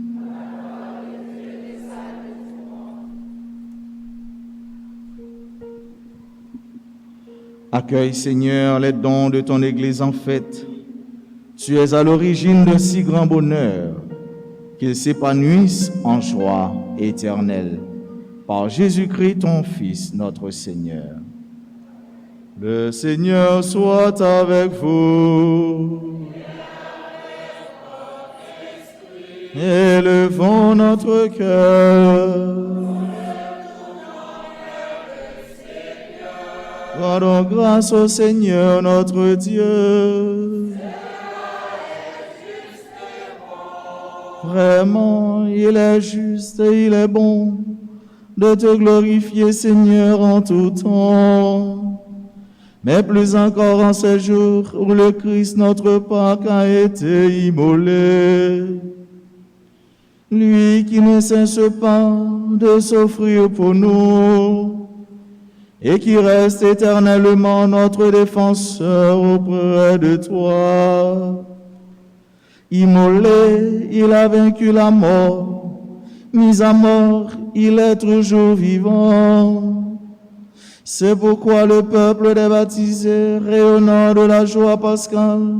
Accueille, Seigneur, les dons de ton Église en fête. Tu es à l'origine d'un si grand bonheur qu'ils s'épanouissent en joie éternelle. Par Jésus-Christ, ton Fils, notre Seigneur. Le Seigneur soit avec vous. Élevons notre cœur. Rendons grâce au Seigneur notre Dieu. Vraiment, il est juste et il est bon de te glorifier, Seigneur, en tout temps. Mais plus encore en ces jours où le Christ, notre Pâque, a été immolé. Lui qui ne cesse pas de s'offrir pour nous et qui reste éternellement notre défenseur auprès de toi. Immolé, il a vaincu la mort. Mis à mort, il est toujours vivant. C'est pourquoi le peuple des baptisés, rayonnant de la joie pascale,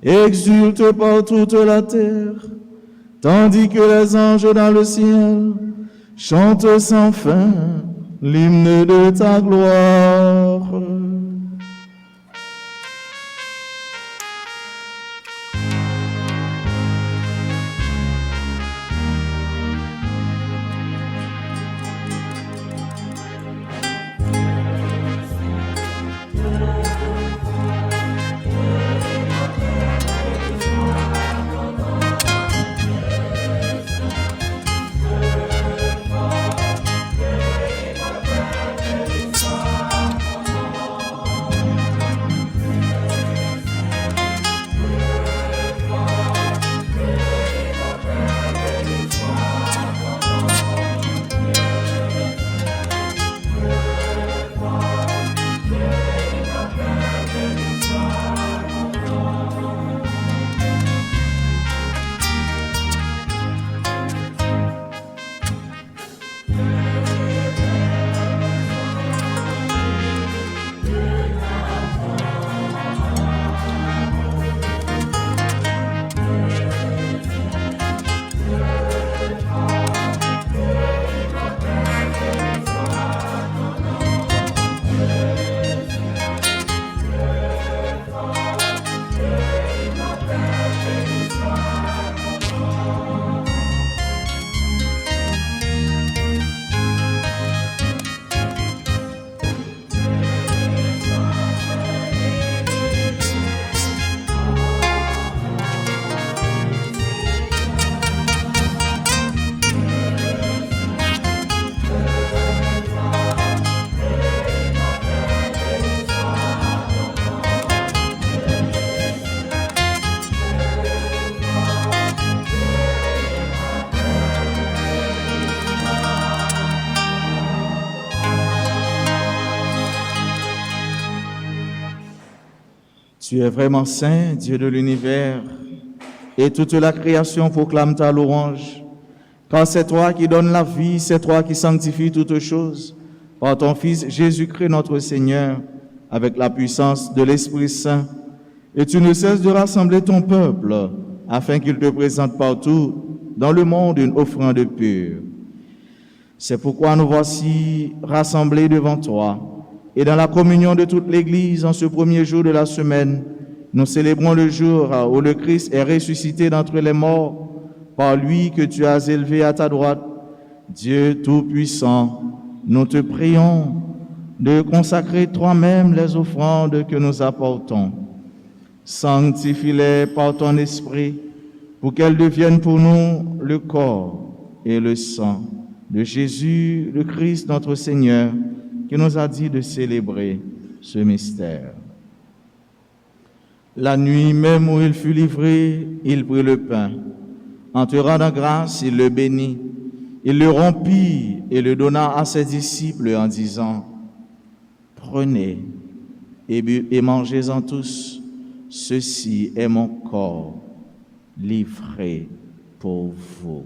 exulte par toute la terre, tandis que les anges dans le ciel chantent sans fin l'hymne de ta gloire. Tu es vraiment saint, Dieu de l'univers, et toute la création proclame ta louange. Car c'est toi qui donnes la vie, c'est toi qui sanctifies toutes choses, par ton Fils Jésus-Christ notre Seigneur, avec la puissance de l'Esprit Saint. Et tu ne cesses de rassembler ton peuple, afin qu'il te présente partout dans le monde une offrande pure. C'est pourquoi nous voici rassemblés devant toi. Et dans la communion de toute l'Église, en ce premier jour de la semaine, nous célébrons le jour où le Christ est ressuscité d'entre les morts, par lui que tu as élevé à ta droite. Dieu Tout-Puissant, nous te prions de consacrer toi-même les offrandes que nous apportons. Sanctifie-les par ton esprit, pour qu'elles deviennent pour nous le corps et le sang de Jésus, le Christ notre Seigneur, qui nous a dit de célébrer ce mystère. La nuit même où il fut livré, il prit le pain. En te rendant grâce, il le bénit. Il le rompit et le donna à ses disciples en disant « Prenez et mangez-en tous. Ceci est mon corps livré pour vous.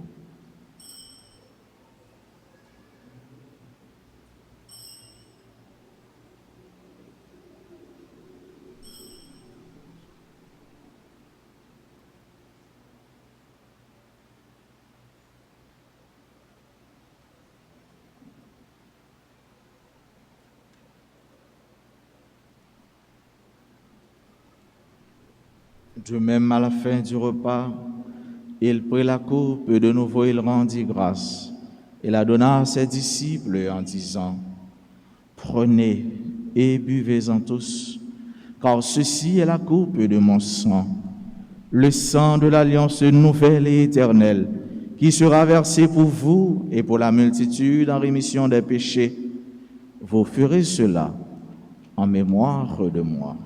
De même, à la fin du repas, il prit la coupe et de nouveau il rendit grâce et la donna à ses disciples en disant, « Prenez et buvez-en tous, car ceci est la coupe de mon sang, le sang de l'alliance nouvelle et éternelle, qui sera versé pour vous et pour la multitude en rémission des péchés. Vous ferez cela en mémoire de moi. »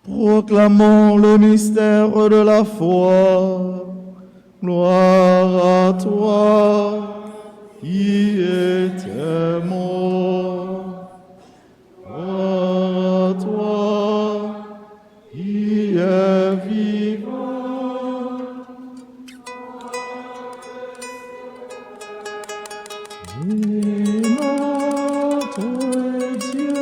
Proclamons le mystère de la foi. Gloire à toi qui étais mort. Gloire à toi qui es vivant. Et notre Dieu.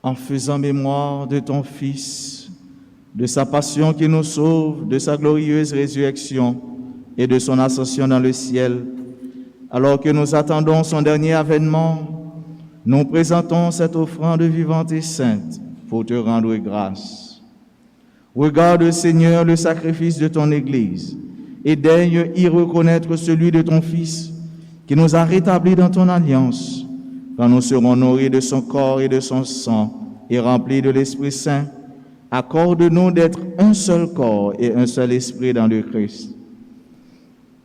En faisant mémoire de ton Fils, de sa passion qui nous sauve, de sa glorieuse résurrection et de son ascension dans le ciel, alors que nous attendons son dernier avènement, nous présentons cette offrande vivante et sainte pour te rendre grâce. Regarde, Seigneur, le sacrifice de ton Église et daigne y reconnaître celui de ton Fils qui nous a rétablis dans ton alliance, quand nous serons nourris de son corps et de son sang et remplis de l'Esprit Saint. Accorde-nous d'être un seul corps et un seul esprit dans le Christ.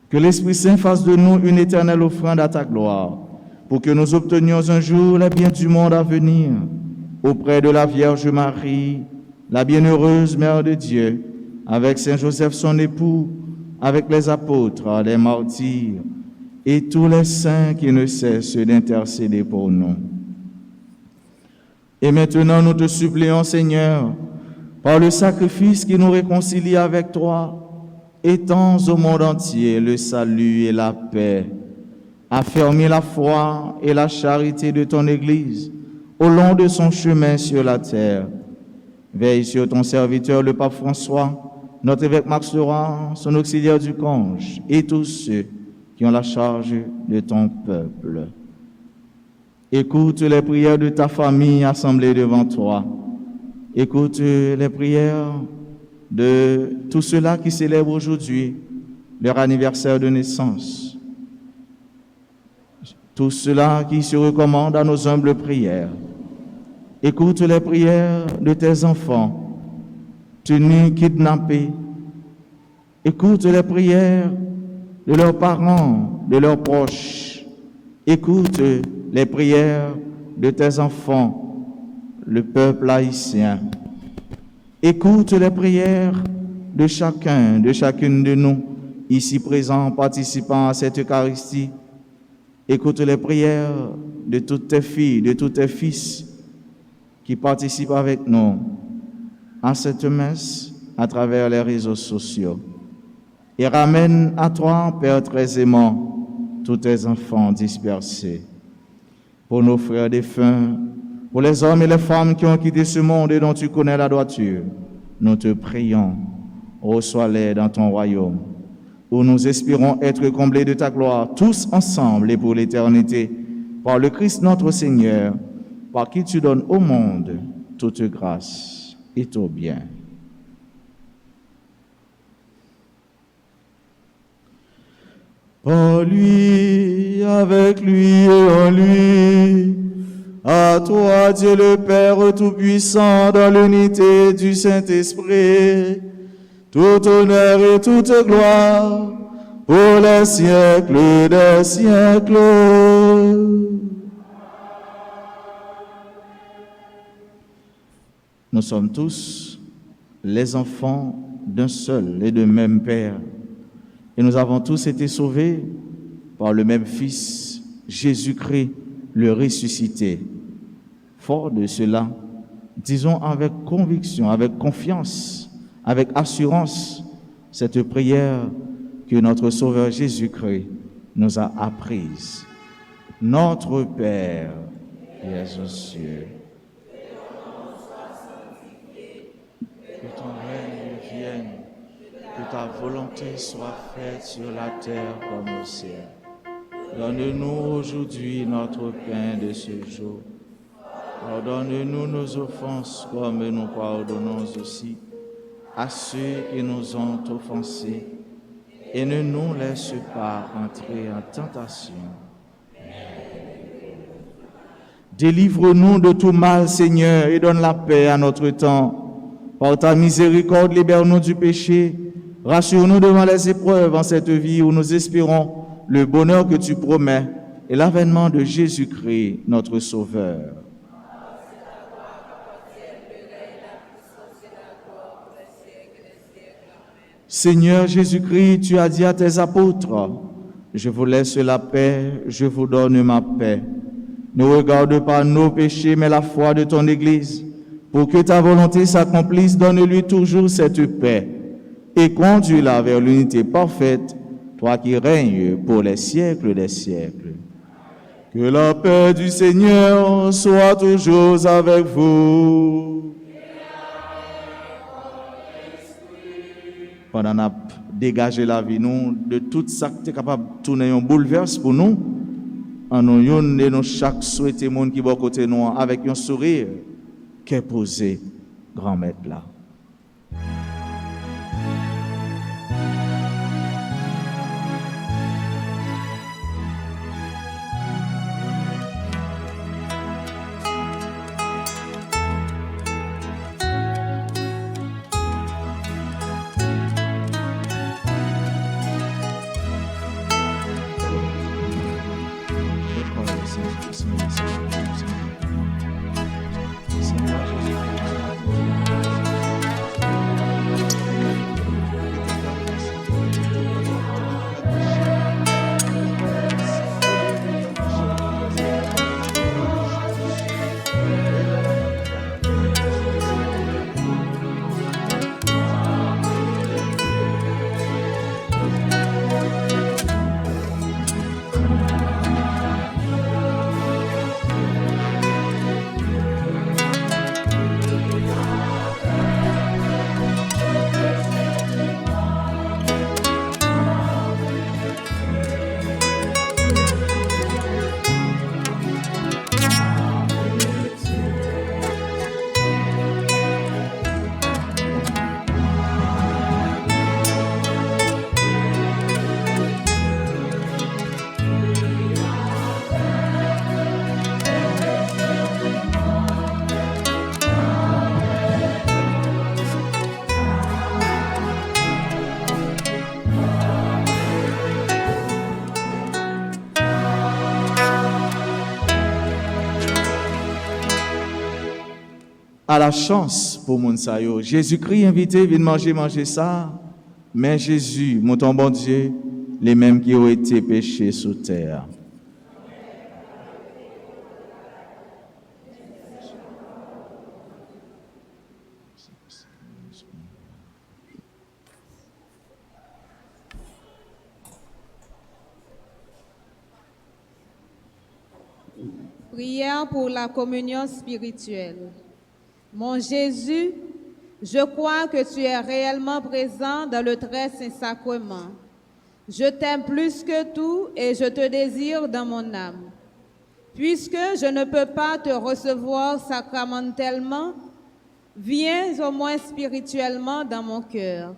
Que l'Esprit Saint fasse de nous une éternelle offrande à ta gloire, pour que nous obtenions un jour les biens du monde à venir, auprès de la Vierge Marie, la bienheureuse Mère de Dieu, avec Saint Joseph son époux, avec les apôtres, les martyrs, et tous les saints qui ne cessent d'intercéder pour nous. Et maintenant, nous te supplions, Seigneur, par le sacrifice qui nous réconcilie avec toi, étends au monde entier le salut et la paix. Affermis la foi et la charité de ton Église au long de son chemin sur la terre. Veille sur ton serviteur, le pape François, notre évêque Max Laurent, son auxiliaire du Conge, et tous ceux qui ont la charge de ton peuple. Écoute les prières de ta famille assemblée devant toi. Écoute les prières de tous ceux-là qui célèbrent aujourd'hui leur anniversaire de naissance. Tous ceux-là qui se recommandent à nos humbles prières. Écoute les prières de tes enfants tenus, kidnappés. Écoute les prières de leurs parents, de leurs proches. Écoute les prières de tes enfants, le peuple haïtien. Écoute les prières de chacun, de chacune de nous, ici présents, participant à cette Eucharistie. Écoute les prières de toutes tes filles, de tous tes fils qui participent avec nous à cette messe à travers les réseaux sociaux. Et ramène à toi, Père très aimant, tous tes enfants dispersés. Pour nos frères défunts, pour les hommes et les femmes qui ont quitté ce monde et dont tu connais la droiture, nous te prions, reçois-les dans ton royaume, où nous espérons être comblés de ta gloire, tous ensemble et pour l'éternité, par le Christ notre Seigneur, par qui tu donnes au monde toute grâce et tout bien. Par lui, avec lui et en lui. À toi, Dieu le Père Tout-Puissant, dans l'unité du Saint-Esprit, tout honneur et toute gloire pour les siècles des siècles. Nous sommes tous les enfants d'un seul et de même Père. Et nous avons tous été sauvés par le même Fils, Jésus-Christ, le ressuscité. Fort de cela, disons avec conviction, avec confiance, avec assurance, cette prière que notre Sauveur Jésus-Christ nous a apprise. Notre Père, qui es aux cieux, que ton règne vienne, que ta volonté soit faite sur la terre comme au ciel. Donne-nous aujourd'hui notre pain de ce jour. Pardonne-nous nos offenses comme nous pardonnons aussi à ceux qui nous ont offensés. Et ne nous laisse pas entrer en tentation. Délivre-nous de tout mal, Seigneur, et donne la paix à notre temps. Par ta miséricorde, libère-nous du péché. Rassure-nous devant les épreuves en cette vie où nous espérons le bonheur que tu promets et l'avènement de Jésus-Christ, notre Sauveur. Seigneur Jésus-Christ, tu as dit à tes apôtres, « Je vous laisse la paix, je vous donne ma paix. Ne regarde pas nos péchés, mais la foi de ton Église. Pour que ta volonté s'accomplisse, donne-lui toujours cette paix et conduis-la vers l'unité parfaite, toi qui règnes pour les siècles des siècles. » Que la paix du Seigneur soit toujours avec vous. Pendant qu'on a dégagé la vie nous de tout ça qui est capable de tourner un bouleverse pour nous, en nous et nous chaque souhaité monde qui va côté nous avec un sourire qu'est posé grand maître là. À la chance pour Mounsayo. Jésus-Christ invité, vient manger ça. Mais Jésus, mon ton bon Dieu, les mêmes qui ont été péchés sous terre. Prière pour la communion spirituelle. Mon Jésus, je crois que tu es réellement présent dans le très saint sacrement. Je t'aime plus que tout et je te désire dans mon âme. Puisque je ne peux pas te recevoir sacramentellement, viens au moins spirituellement dans mon cœur.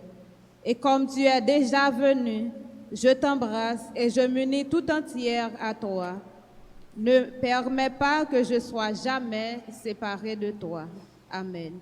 Et comme tu es déjà venu, je t'embrasse et je m'unis tout entière à toi. Ne permets pas que je sois jamais séparée de toi. Amen.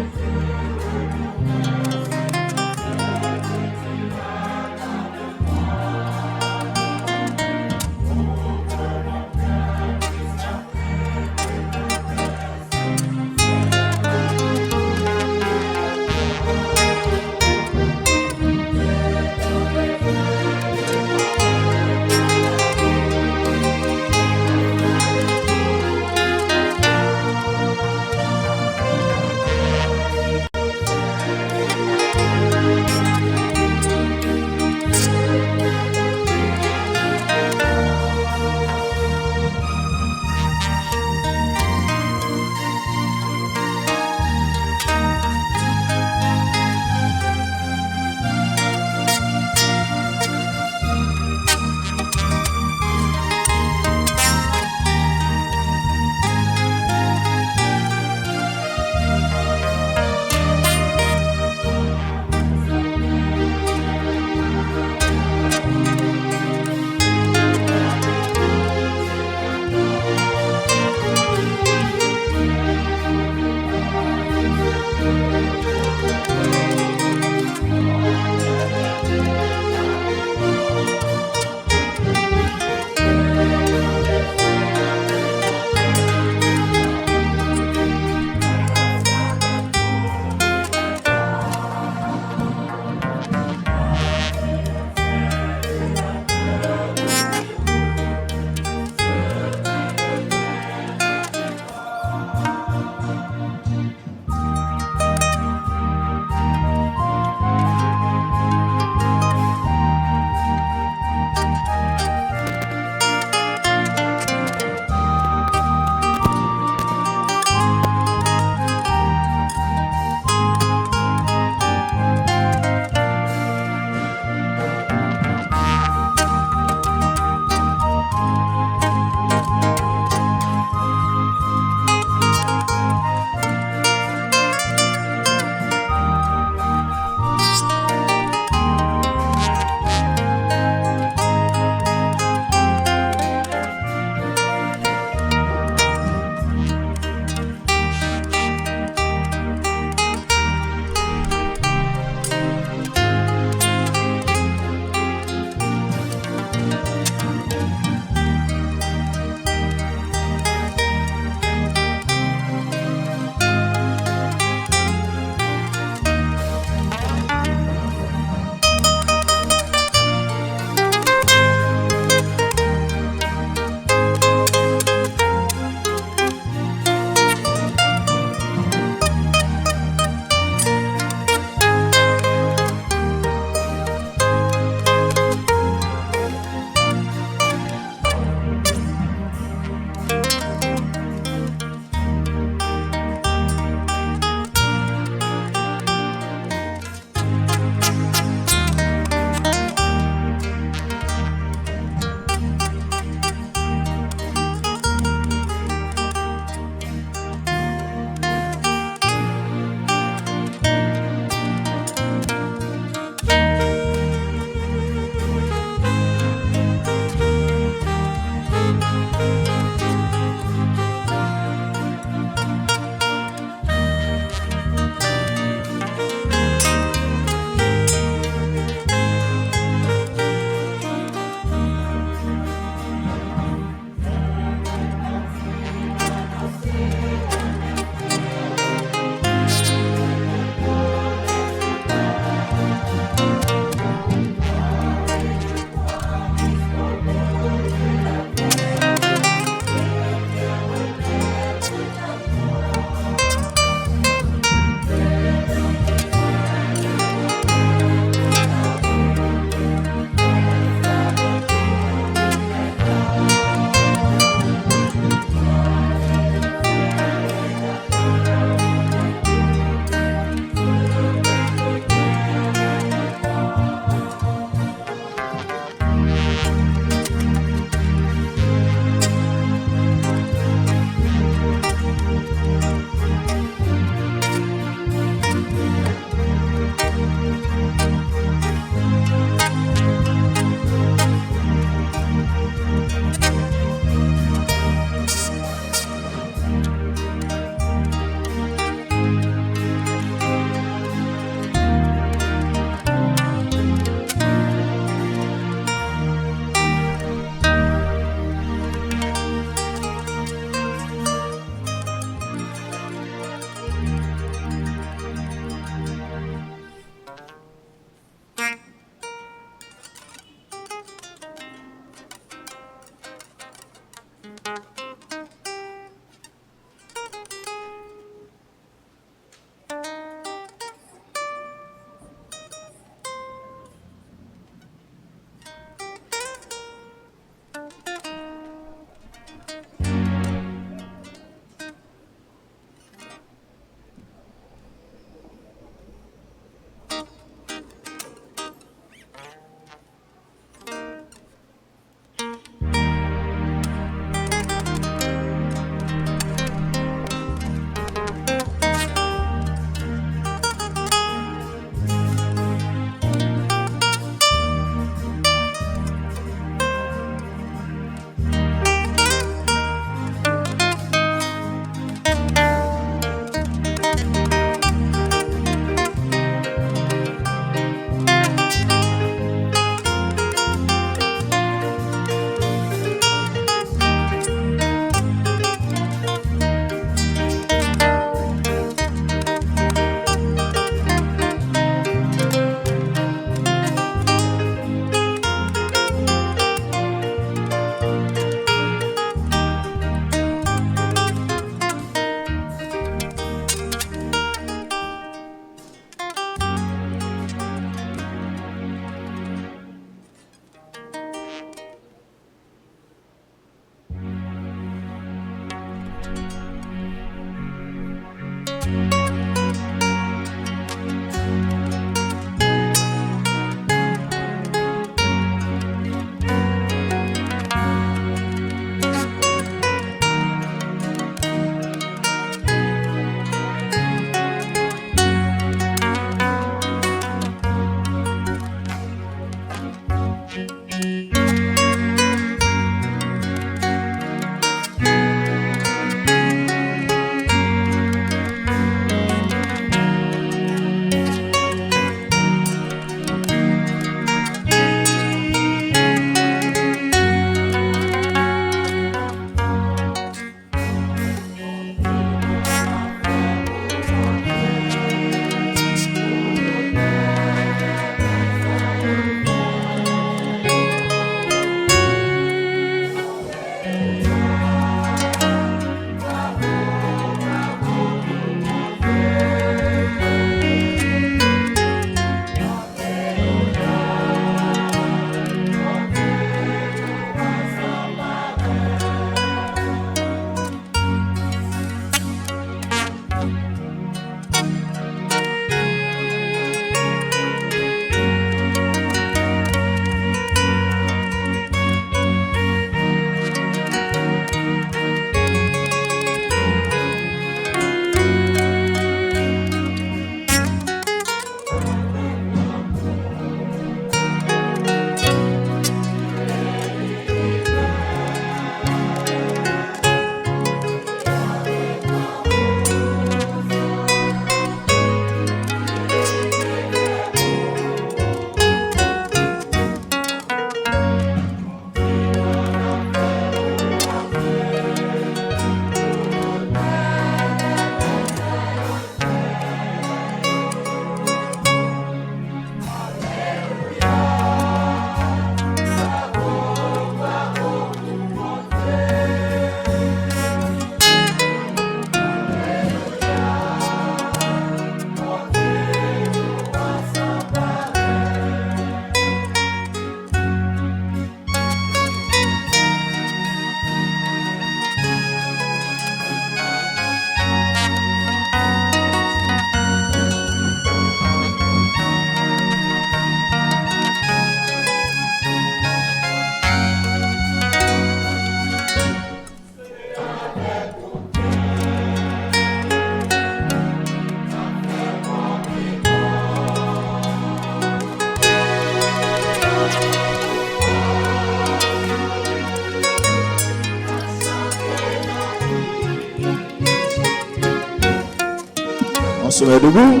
se met debout.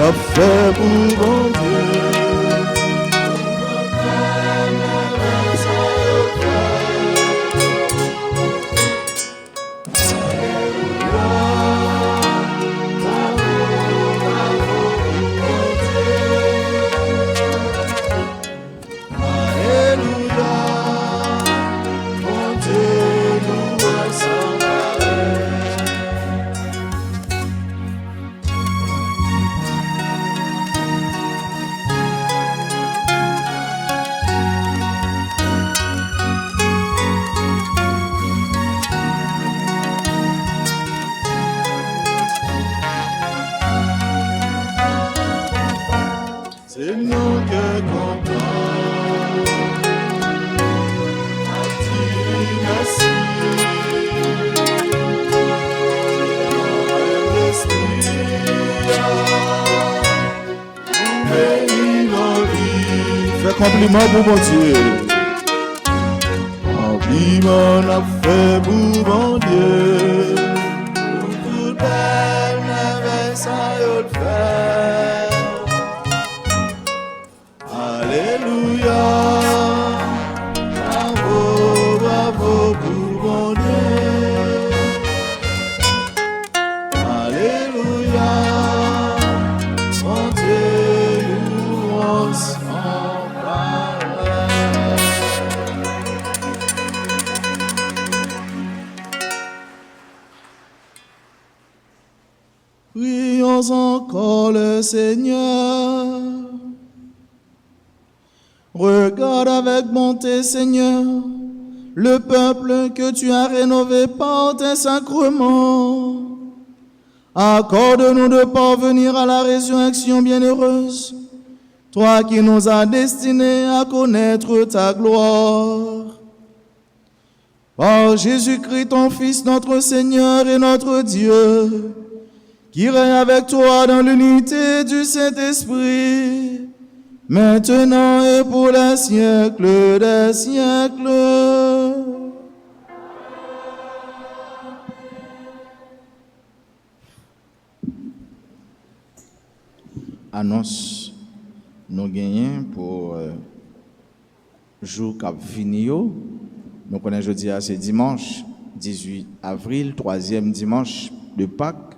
A fait pour mon Dieu. C'est nous que content, dis merci, fais compliment pour mon Dieu, compliment a fait pour mon Dieu, pour toute belle merveille ça y le fait. Alléluia, bravo, bravo pour mon Dieu. Alléluia, mon Dieu, louange sans pareil. Prions encore le Seigneur. Regarde avec bonté, Seigneur, le peuple que tu as rénové par tes sacrements. Accorde-nous de parvenir à la résurrection bienheureuse, toi qui nous as destinés à connaître ta gloire. Par Jésus-Christ, ton Fils, notre Seigneur et notre Dieu, qui règne avec toi dans l'unité du Saint-Esprit, maintenant et pour les siècles des siècles. Annonce nous gagnons pour jour cap fini. Nous connaissons jeudi à c'est dimanche 18 avril, troisième dimanche de Pâques.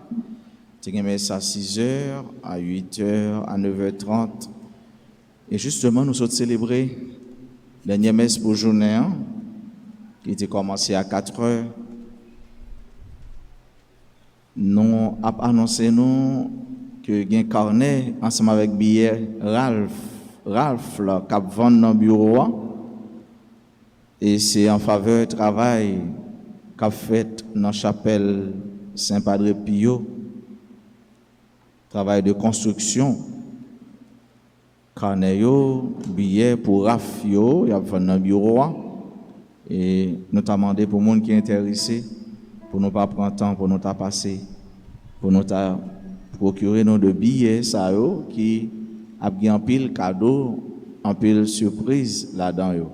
Tu as ça à 6h, à 8h, à 9h30. Et justement, nous sommes célébrés la dernière messe pour journée qui était commencé à 4h. Nous avons annoncé nous que gain carnet ensemble avec billet Ralph là qui vend dans bureau et c'est en faveur du travail qu'a fait dans chapelle Saint-Padre Pio, travail de construction. Carnet yo billet pour Ralph yo y a vend dans bureau et nous t'a demandé pour monde qui est intéressé pour nous pas prendre temps pour nous t'a passer pour nous t'a procurer nous de billets ça yo qui a bien pile cadeau en pile surprise là-dedans yo.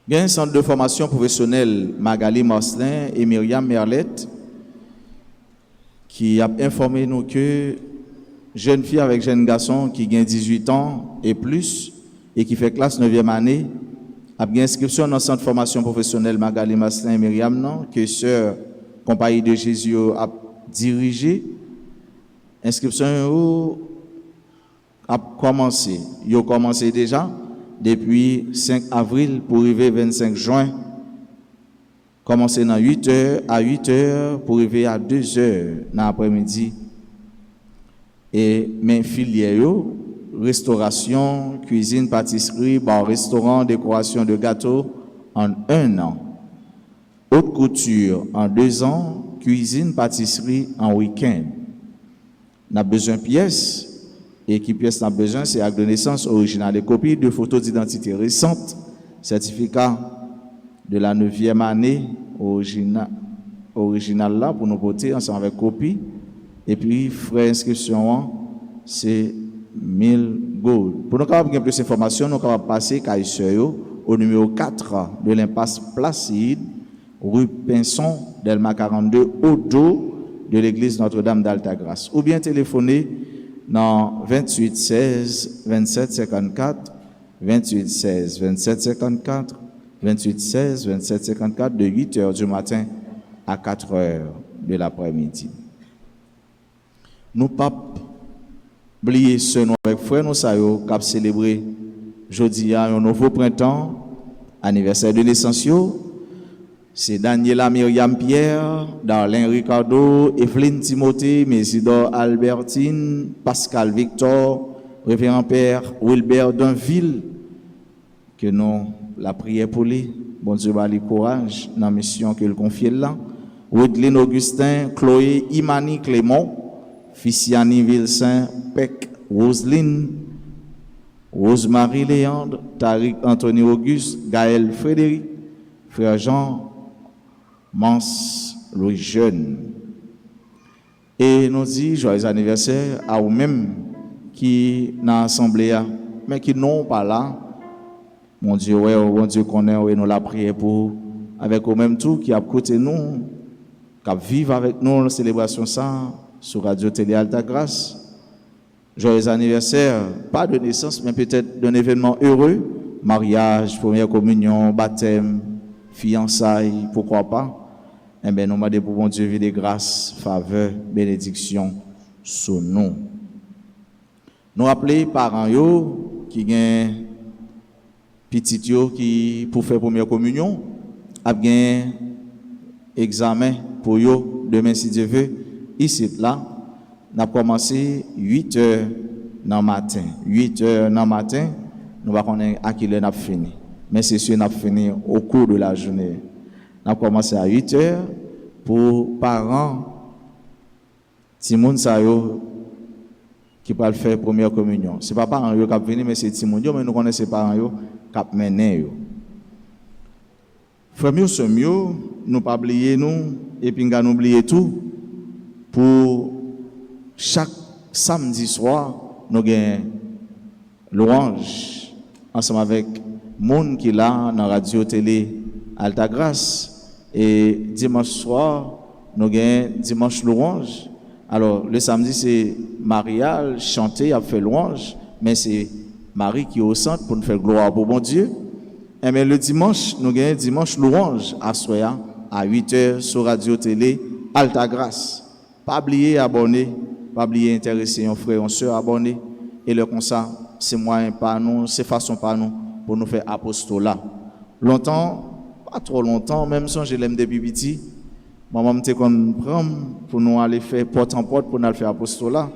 Il y a un centre de formation professionnelle Magali Marcelin et Myriam Merlette qui a informé nous que jeune fille avec jeune garçon qui gagne 18 ans et plus et qui fait classe 9e année a bien inscription dans le centre de formation professionnelle Magali Marcelin et Myriam non que sœur Compagnie de Jésus a dirigé. Inscription a commencé. Ils ont commencé déjà depuis 5 avril pour arriver 25 juin. Commencé dans 8h à 8h pour arriver à 2h dans l'après-midi. Et mes filières, restauration, cuisine, pâtisserie, bar, restaurant, décoration de gâteaux en 1 an. Haute couture en 2 ans. Cuisine, pâtisserie en week-end. On a besoin de pièces. Et qui pièces on a besoin, c'est acte de naissance original et copie de photos d'identité récentes, certificat de la 9e année original là pour nous voter ensemble avec copie. Et puis, frais d'inscription, c'est 1000 gold. Pour nous avoir plus d'informations, nous allons passer au numéro 4 de l'impasse Placide, rue Pinson, Delma 42, au dos de l'église Notre-Dame d'Altagrace. Ou bien téléphoner dans 28 16 27 54, 28 16 27 54, 28 16 27 54 de 8h du matin à 4h de l'après-midi. Nous pas oublier ce nom avec frère nous sayo qui a célébré jeudi un nouveau printemps, anniversaire de naissance. C'est Daniela Myriam Pierre, Darlene Ricardo, Evelyne Timothée, Mésidor Albertine, Pascal Victor, Révérend Père Wilbert Dunville, que nous la prière pour lui. Bon Dieu va lui courage dans la mission qu'il confie là. Wedline Augustin, Chloé Imani Clément, Ficiani Vilsain, Peck Roseline, Rosemary Léandre, Tariq Anthony Auguste, Gaël Frédéric, Frère Jean, Mans Louis Jeune. Et nous dit joyeux anniversaire à vous-même qui dans l'assemblée, mais qui n'ont pas là. Mon Dieu, ouais, mon Dieu connaît, et nous la prière pour, avec vous-même tout, qui a côté nous, qui vivent avec nous la célébration ça, sur Radio Télé Altagrace. Joyeux anniversaire, pas de naissance, mais peut-être d'un événement heureux, mariage, première communion, baptême, fiançailles, pourquoi pas. Eh bien, nous demandons pour mon Dieu, vie de grâce, faveur, bénédiction sur nous. Nous rappelons parents yo, qui ont petit yo qui pour faire première communion, a bien examen pour yo demain si Dieu veut. Ici là, nous avons commencé 8h dans le matin. 8h dans le matin, nous va connaître à qui l'on a fini. Mais c'est sûr, nous avons fini au cours de la journée. Nous avons commencé à 8h pour parents Timoun sa yo qui va faire première communion. C'est pas parents yo qui venir mais c'est Timoun yo mais nous connaissons parents yo qui mener yo. Frère mieux c'est mieux nous pas oublier nous et puis nous oublier tout pour chaque samedi soir nous gain louange ensemble avec monde qui là dans radio télé Alta Grâce et dimanche soir nous gain dimanche louange. Alors le samedi c'est mariage chanter a fait louange mais c'est Marie qui est au centre pour nous faire gloire pour bon Dieu. Et mais le dimanche nous gain dimanche louange à soir à 8h sur radio télé Alta Grâce. Pas oublier abonner, pas oublier intéresser un frère, une sœur abonner et le comme ça c'est moyen pas nous, c'est façon pas nous pour nous faire apostolat. Longtemps, pas trop longtemps, même si je l'aime depuis petit, maman me qu'on prend pour nous aller faire porte en porte pour nous faire apostolat.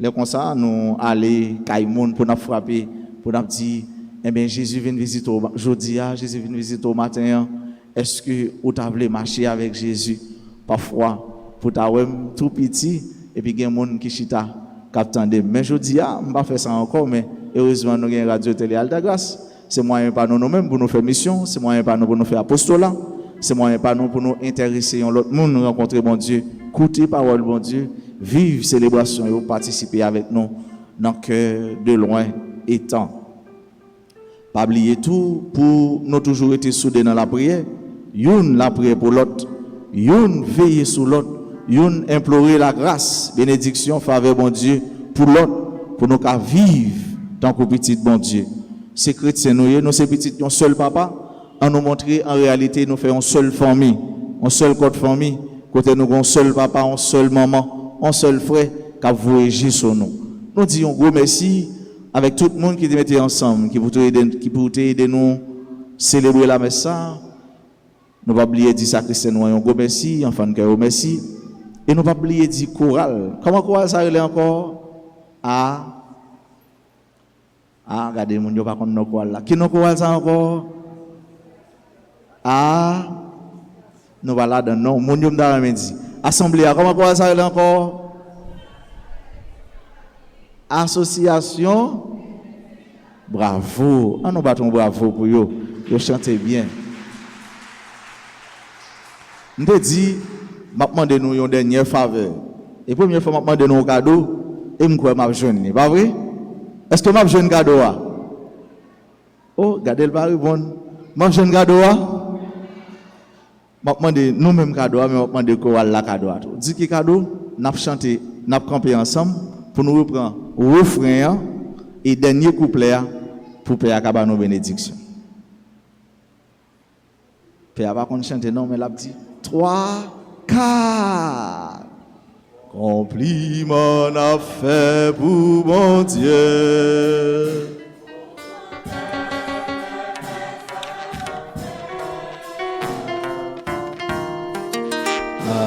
Le comme ça nous aller caïmoun pour nous frapper, pour nous dire eh bien Jésus vient visiter aujourd'hui, Jésus vient visiter au matin. Est-ce que vous avez marché avec Jésus parfois pour ta tout petit et puis il y a des gens qui chita captandé mais je dis on va faire ça encore mais heureusement nous avons radio télé Alta Grâce c'est moyen pas nous mêmes pour nous faire mission c'est moyen pas nous pour nous faire apostolat c'est moyen pas nous pour nous intéresser à l'autre monde rencontrer bon Dieu écouter parole bon Dieu vivre célébration et participer avec nous dans cœur de loin et temps pas oublier tout pour nous toujours être soudés dans la prière une la prière pour l'autre une veiller sur l'autre yon implorer la grâce, bénédiction, faveur bon Dieu pour l'autre, pour nous qu'à vivre tant que petit bon Dieu. C'est chrétien nous c'est petit un seul papa, à nous montrer en réalité nous faisons une seule famille, une seule côté famille, côté nous un seul papa, un seul maman, un seul frère qui voyagé sur nous. Nous disons gros merci avec tout le monde qui mettait ensemble, qui pour aider nous célébrer la messe. Nous pas oublier dire ça Christian nous un gros merci, enfant de cœur merci. Et nous pas oublier dire chorale. Comment chorale ça relève encore? Regardez mon Dieu pas contre nos chorale là. Qui nos chorale ça encore? Nous voilà dans non mon Dieu m'd'a dit. Assemblée comment chorale ça relève encore? Association. Bravo. Nous battons bravo pour eux. Ils chantent bien. M'te dit m'a demandé nous une dernière faveur. Et première fois m'a demandé nous un cadeau et m'croit m'a jeune, pas vrai? Est-ce que m'a jeune cadeau a? Oh, regardez le pas répondre. M'a jeune cadeau a? M'a demandé nous même cadeau mais m'a demandé quoi la cadeau a. Dis qui cadeau? N'a chanté, n'a camper ensemble pour nous reprendre refrain et dernier couplet pour Père Kaba nos bénédictions. Père va qu'on chanter non mais l'a dit 3 4 compliment n'a fait pour mon Dieu.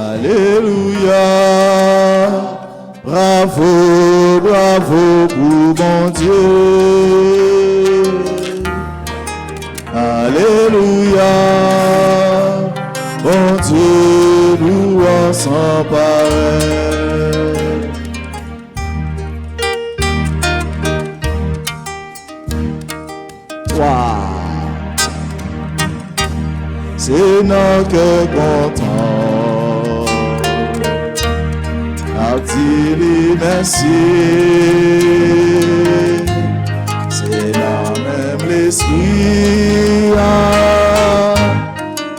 Alléluia, bravo, bravo pour mon Dieu. Alléluia, bon Dieu, nous sans pareil. C'est notre cœur content, à dire merci. C'est la même l'esprit,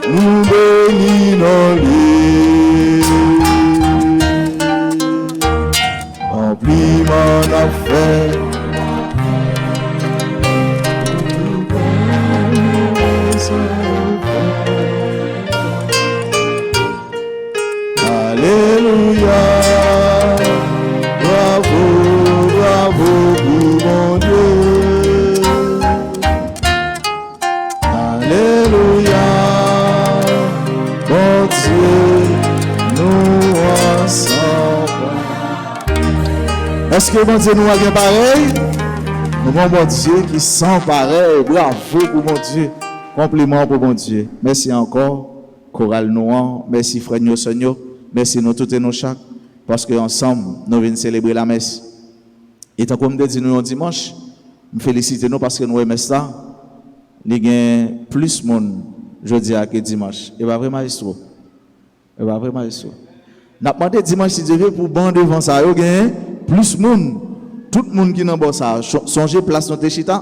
nous bénissons lui. Compliment à faire. Alléluia, bravo, bravo pour mon Dieu. Alléluia, bon Dieu, nous ensemble. Est-ce que bon Dieu nous a bien pareil? Nous avons bon Dieu qui sent pareil. Bravo pour mon Dieu. Compliment pour mon Dieu. Merci encore, Chorale Noir. Merci frère Seigneur. Merci nous toutes et nos chaque. parce que ensemble, nous venons célébrer la messe. Et tant comme dit nous dimanche, je félicite nous parce que nous aimons ça. Il y a plus de monde jeudi que dimanche. Et pas vraiment histoire. Et pas vraiment histoire. Nous avons demandé dimanche si Dieu veut pour bon devant ça. Il y a plus de monde. Tout le monde qui est dans ça, songez place notre chita.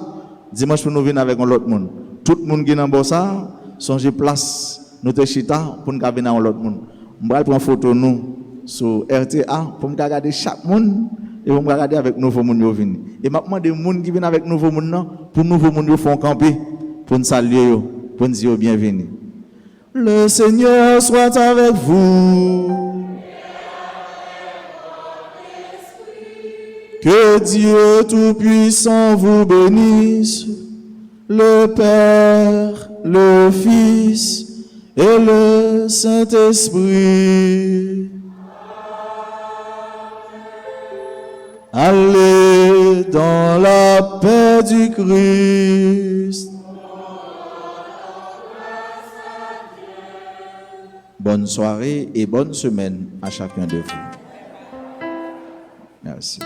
Dimanche pour nous venir avec l'autre monde. Tout le monde qui est dans ça, songez place notre chita pour nous venir avec l'autre monde. Je vais prendre une photo nous sur RTA pour nous regarder chaque monde et pour nous regarder avec nouveau monde qui vient. Et maintenant des monde qui viennent avec nouveau monde pour nouveau monde font camper pour nous saluer pour nous dire bienvenue. Le Seigneur soit avec vous. Que Dieu Tout-Puissant vous bénisse, le Père, le Fils et le Saint-Esprit. Allez dans la paix du Christ. Bonne soirée et bonne semaine à chacun de vous. Merci.